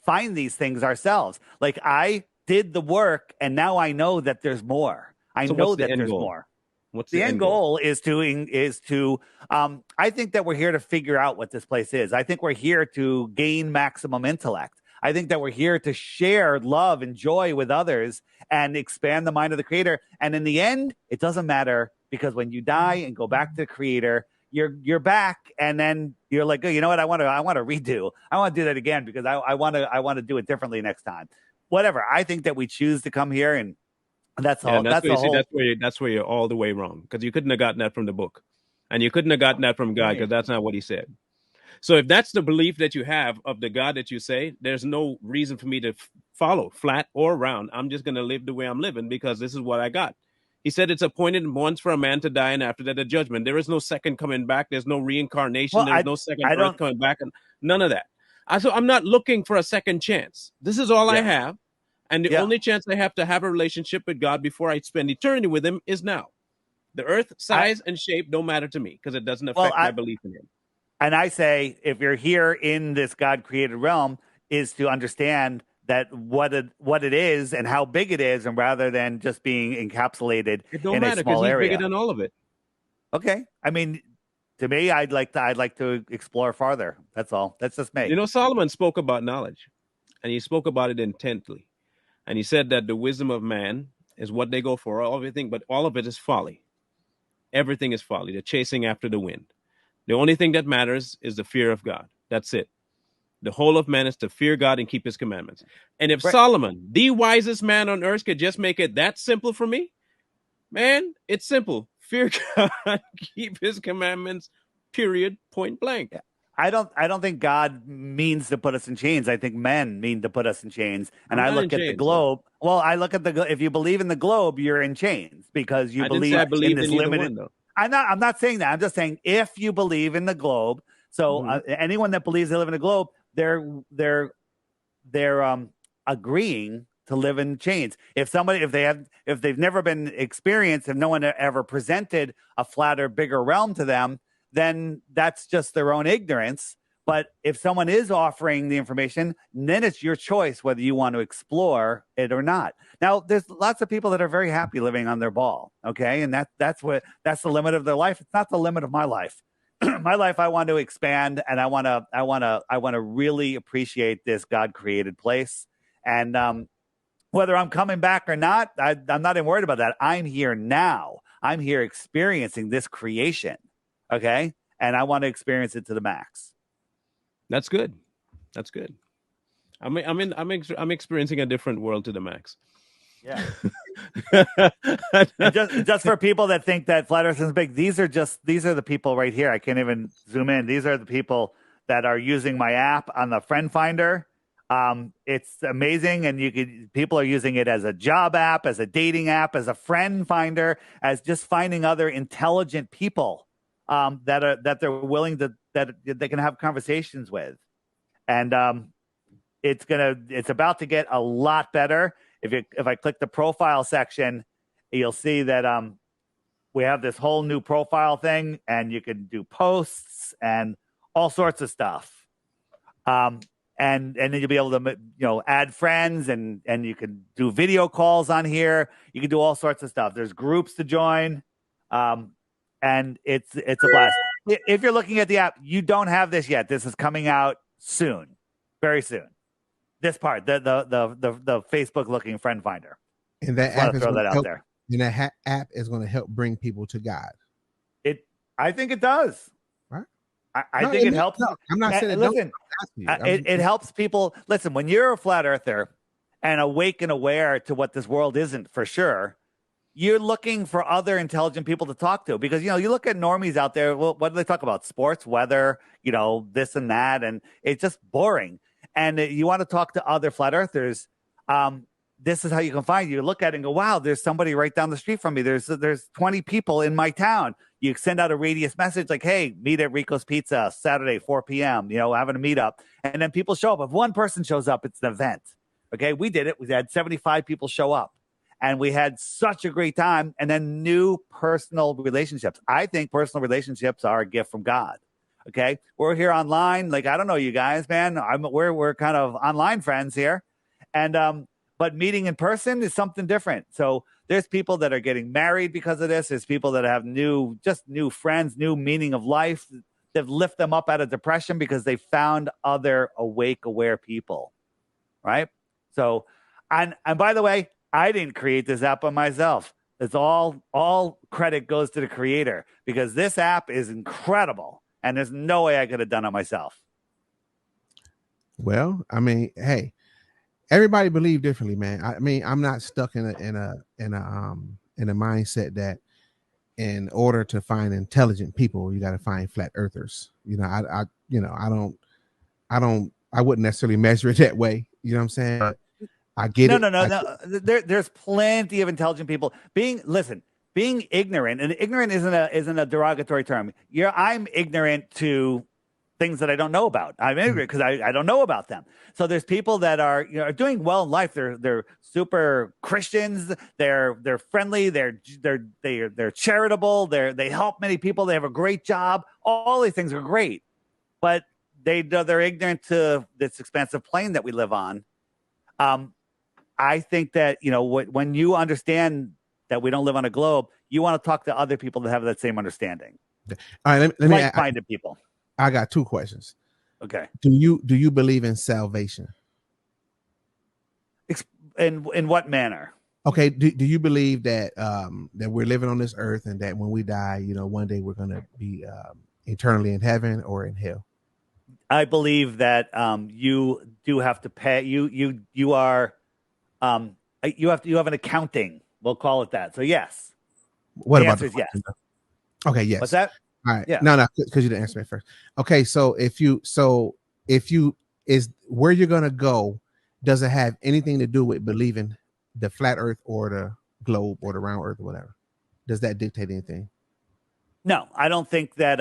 find these things ourselves. Like, I did the work, and now I know that there's more. I know that there's more. What's the end goal? Is to I think that we're here to figure out what this place is. I think we're here to gain maximum intellect. I think that we're here to share love and joy with others and expand the mind of the Creator. And in the end, it doesn't matter, because when you die and go back to the Creator, you're back, and then you're like, oh, you know what? I want to redo. I want to do that again, because I want to do it differently next time. Whatever. I think that we choose to come here, and that's all. That's where you're all the way wrong, because you couldn't have gotten that from the book, and you couldn't have gotten that from God, because that's not what he said. So if that's the belief that you have of the God that you say, there's no reason for me to follow, flat or round. I'm just going to live the way I'm living, because this is what I got. He said it's appointed once for a man to die, and after that, a judgment. There is no second coming back. There's no reincarnation. There's no second birth coming back. And none of that. So I'm not looking for a second chance. This is all I have. And the only chance I have to have a relationship with God before I spend eternity with him is now. The earth, size, and shape don't matter to me, because it doesn't affect my belief in him. And I say, if you're here in this God-created realm, is to understand that what it is and how big it is, and rather than just being encapsulated in a small area. He's bigger than all of it. Okay, I mean, to me, I'd like to explore farther. That's all. That's just me. You know, Solomon spoke about knowledge, and he spoke about it intently, and he said that the wisdom of man is what they go for, everything, but all of it is folly. Everything is folly. They're chasing after the wind. The only thing that matters is the fear of God. That's it. The whole of man is to fear God and keep his commandments. And if Solomon, the wisest man on earth, could just make it that simple for me, man, it's simple. Fear God, keep his commandments, period, point blank. Yeah. I don't think God means to put us in chains. I think men mean to put us in chains. And I look at the globe. Well, I look at if you believe in the globe, you're in chains, because you believe in this limited. I'm not saying that. I'm just saying, if you believe in the globe, so anyone that believes they live in a globe, they're agreeing to live in chains. If they've never been experienced, if no one ever presented a flatter, bigger realm to them, then that's just their own ignorance. But if someone is offering the information, then it's your choice whether you want to explore it or not. Now, there's lots of people that are very happy living on their ball, okay? And that's the limit of their life. It's not the limit of my life. My life, I want to expand, and I want to really appreciate this God-created place. And whether I'm coming back or not, I'm not even worried about that. I'm here now. I'm here experiencing this creation, okay? And I want to experience it to the max. That's good. That's good. I'm experiencing a different world to the max. Yeah. just for people that think that flat Earth is big, these are the people right here. I can't even zoom in. These are the people that are using my app on the friend finder. It's amazing, and people are using it as a job app, as a dating app, as a friend finder, as just finding other intelligent people that they're willing to that they can have conversations with, and it's about to get a lot better. If I click the profile section, you'll see that we have this whole new profile thing, and you can do posts and all sorts of stuff. And then you'll be able to add friends, and you can do video calls on here. You can do all sorts of stuff. There's groups to join, and it's a blast. If you're looking at the app, you don't have this yet. This is coming out soon, very soon. This part, the Facebook looking friend finder, and that app is throw that out there. And that app is going to help bring people to God. I think it does. I think it helps. No, I'm not saying it. Listen, it helps people. Listen, when you're a flat earther and awake and aware to what this world isn't for sure, you're looking for other intelligent people to talk to, because you look at normies out there. Well, what do they talk about? Sports, weather, this and that, and it's just boring. And you want to talk to other flat earthers. This is how you can find. You look at it and go, wow, there's somebody right down the street from me. There's 20 people in my town. You send out a radius message like, hey, meet at Rico's Pizza Saturday, 4 p.m., having a meetup. And then people show up. If one person shows up, it's an event. Okay, we did it. We had 75 people show up. And we had such a great time. And then new personal relationships. I think personal relationships are a gift from God. Okay, we're here online. Like, I don't know you guys, man. We're kind of online friends here. And but meeting in person is something different. So there's people that are getting married because of this. There's people that have new friends, new meaning of life that lift them up out of depression because they found other awake, aware people, right? So, and by the way, I didn't create this app by myself. It's all credit goes to the creator, because this app is incredible, and there's no way I could have done it myself. Well, I mean, hey. Everybody believe differently, man. I mean, I'm not stuck in a mindset that in order to find intelligent people, you got to find flat earthers. I wouldn't necessarily measure it that way. You know what I'm saying? But I get it. No. There's plenty of intelligent people. Being ignorant, and ignorant isn't a derogatory term. I'm ignorant to things that I don't know about. I'm ignorant because I don't know about them. So there's people that are doing well in life. They're super Christians. They're friendly. They're charitable. They help many people. They have a great job. All these things are great, but they're ignorant to this expansive plane that we live on. I think that when you understand that we don't live on a globe, you want to talk to other people that have that same understanding. All right, let me like-minded people. I got two questions. Okay. Do you believe in salvation? In what manner? Okay. Do you believe that that we're living on this earth, and that when we die, one day we're going to be eternally in heaven or in hell? I believe that you do have to pay. You have an accounting. We'll call it that. So yes. What the about answer is yes? Okay. Yes. What's that? All right. Yeah. No, because you didn't answer me first. Okay, so if you is where you're gonna go, does it have anything to do with believing the flat earth or the globe or the round earth or whatever? Does that dictate anything? No, I don't think that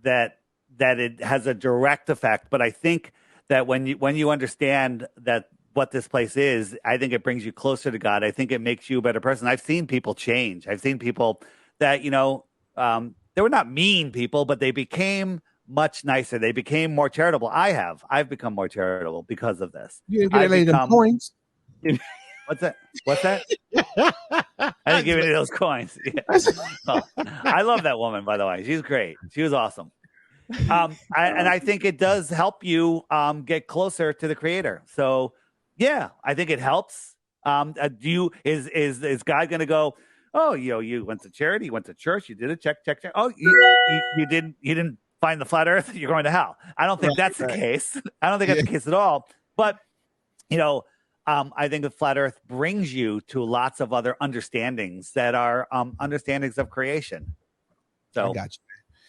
that it has a direct effect, but I think that when you understand that what this place is, I think it brings you closer to God. I think it makes you a better person. I've seen people change. I've seen people that they were not mean people, but they became much nicer. They became more charitable. I've become more charitable because of this. You didn't get any of them coins. What's that? I didn't give any of those coins. Yeah. Oh, I love that woman, by the way. She's great. She was awesome. I think it does help you get closer to the creator. So yeah, I think it helps. Is God going to go, oh, you went to charity, you went to church, you did a check. Oh, you didn't find the flat earth, you're going to hell. I don't think that's the case. I don't think that's the case at all. But, I think the flat earth brings you to lots of other understandings that are understandings of creation. So I got you.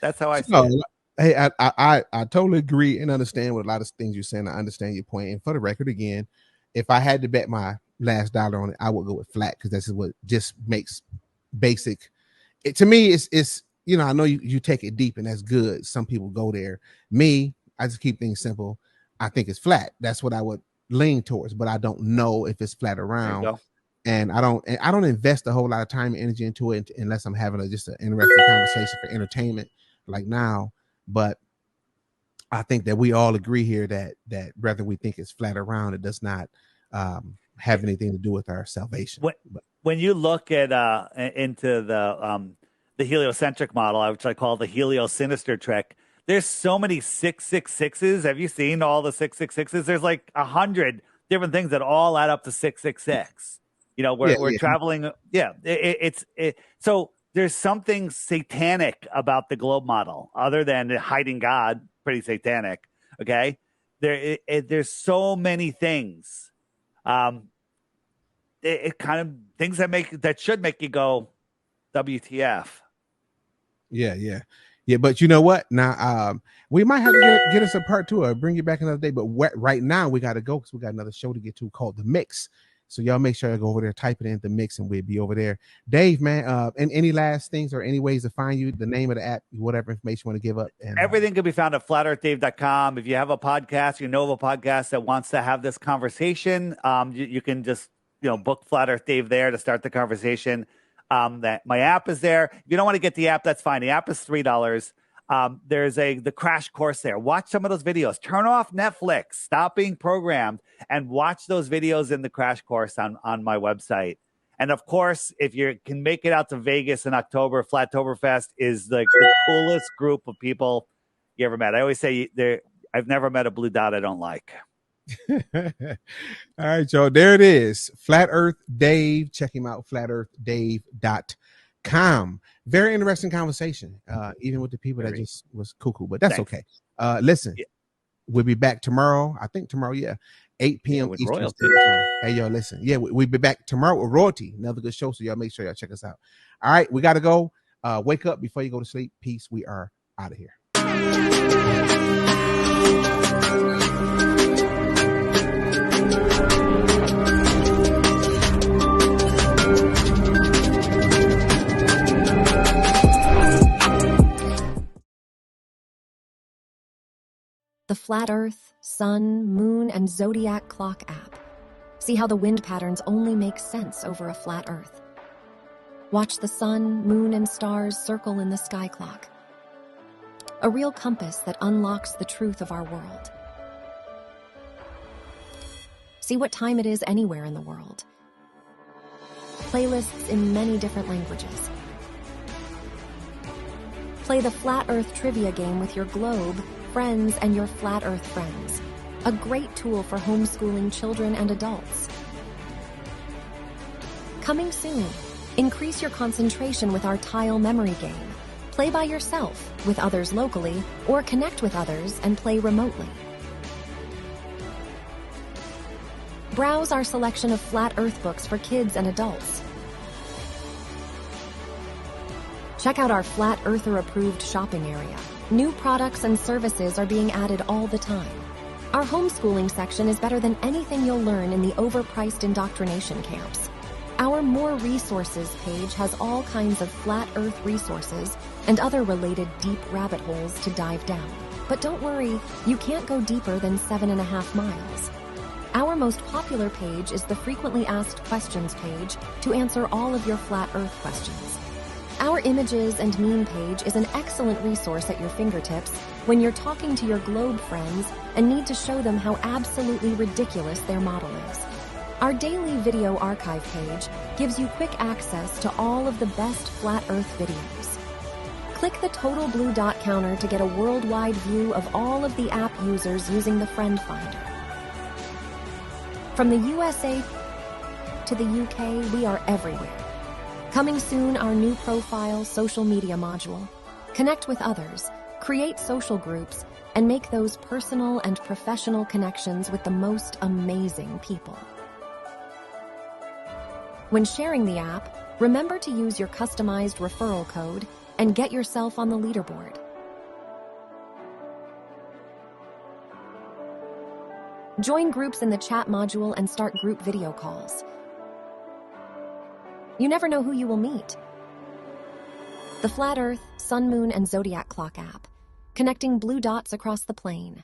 That's how I see it. Hey, I totally agree and understand with a lot of things you're saying. I understand your point. And for the record, again, if I had to bet my last dollar on it, I would go with flat because that's what just makes basic. To me, it's I know you take it deep and that's good. Some people go there. Me, I just keep things simple. I think it's flat. That's what I would lean towards, but I don't know if it's flat around. And I don't invest a whole lot of time and energy into it unless I'm having just an interesting conversation for entertainment like now. But I think that we all agree here that whether we think it's flat around, it does not have anything to do with our salvation. When you look at into the heliocentric model, which I call the heliosinister trick, there's so many 666s. Have you seen all the 666s? There's like 100 different things that all add up to 666. We're traveling. Yeah, so there's something satanic about the globe model, other than hiding God. Pretty satanic. Okay, there's so many things. It kind of things that should make you go, WTF? Yeah. But you know what? Now, we might have to get us a part 2 or bring you back another day. But right now we got to go because we got another show to get to called The Mix. So y'all make sure you go over there, type it in The Mix, and we'll be over there. Dave, man, and any last things or any ways to find you, the name of the app, whatever information you want to give up. And everything can be found at flatearthdave.com. If you have a podcast, you know of a podcast that wants to have this conversation, you can just book Flat Earth Dave there to start the conversation. That my app is there. If you don't want to get the app, that's fine. The app is $3. There's the crash course there. Watch some of those videos. Turn off Netflix. Stop being programmed and watch those videos in the crash course on my website. And of course, if you can make it out to Vegas in October, Flattoberfest is the coolest group of people you ever met. I always say I've never met a blue dot I don't like. All right, y'all. There it is. Flat Earth Dave. Check him out. flatearthdave.com. Very interesting conversation. Even with the people that just was cuckoo, but that's okay. Listen, we'll be back tomorrow. I think tomorrow, 8 p.m. Eastern Standard Time. Hey, y'all, listen. Yeah, we'll be back tomorrow with Royalty. Another good show. So y'all make sure y'all check us out. All right, we got to go. Wake up before you go to sleep. Peace. We are out of here. The Flat Earth, Sun, Moon, and Zodiac Clock app. See how the wind patterns only make sense over a flat Earth. Watch the sun, moon, and stars circle in the sky clock. A real compass that unlocks the truth of our world. See what time it is anywhere in the world. Playlists in many different languages. Play the Flat Earth trivia game with your globe, friends, and your Flat Earth friends. A great tool for homeschooling children and adults. Coming soon, increase your concentration with our tile memory game. Play by yourself, with others locally, or connect with others and play remotely. Browse our selection of Flat Earth books for kids and adults. Check out our Flat Earther-approved shopping area. New products and services are being added all the time. Our homeschooling section is better than anything you'll learn in the overpriced indoctrination camps. Our More Resources page has all kinds of Flat Earth resources and other related deep rabbit holes to dive down. But don't worry, you can't go deeper than 7.5 miles. Our most popular page is the Frequently Asked Questions page to answer all of your Flat Earth questions. Our Images and Meme page is an excellent resource at your fingertips when you're talking to your globe friends and need to show them how absolutely ridiculous their model is. Our daily video archive page gives you quick access to all of the best Flat Earth videos. Click the total blue dot counter to get a worldwide view of all of the app users using the Friend Finder. From the USA to the UK, we are everywhere. Coming soon, our new profile social media module. Connect with others, create social groups, and make those personal and professional connections with the most amazing people. When sharing the app, remember to use your customized referral code and get yourself on the leaderboard. Join groups in the chat module and start group video calls. You never know who you will meet. The Flat Earth, Sun, Moon, and Zodiac Clock app, connecting blue dots across the plane.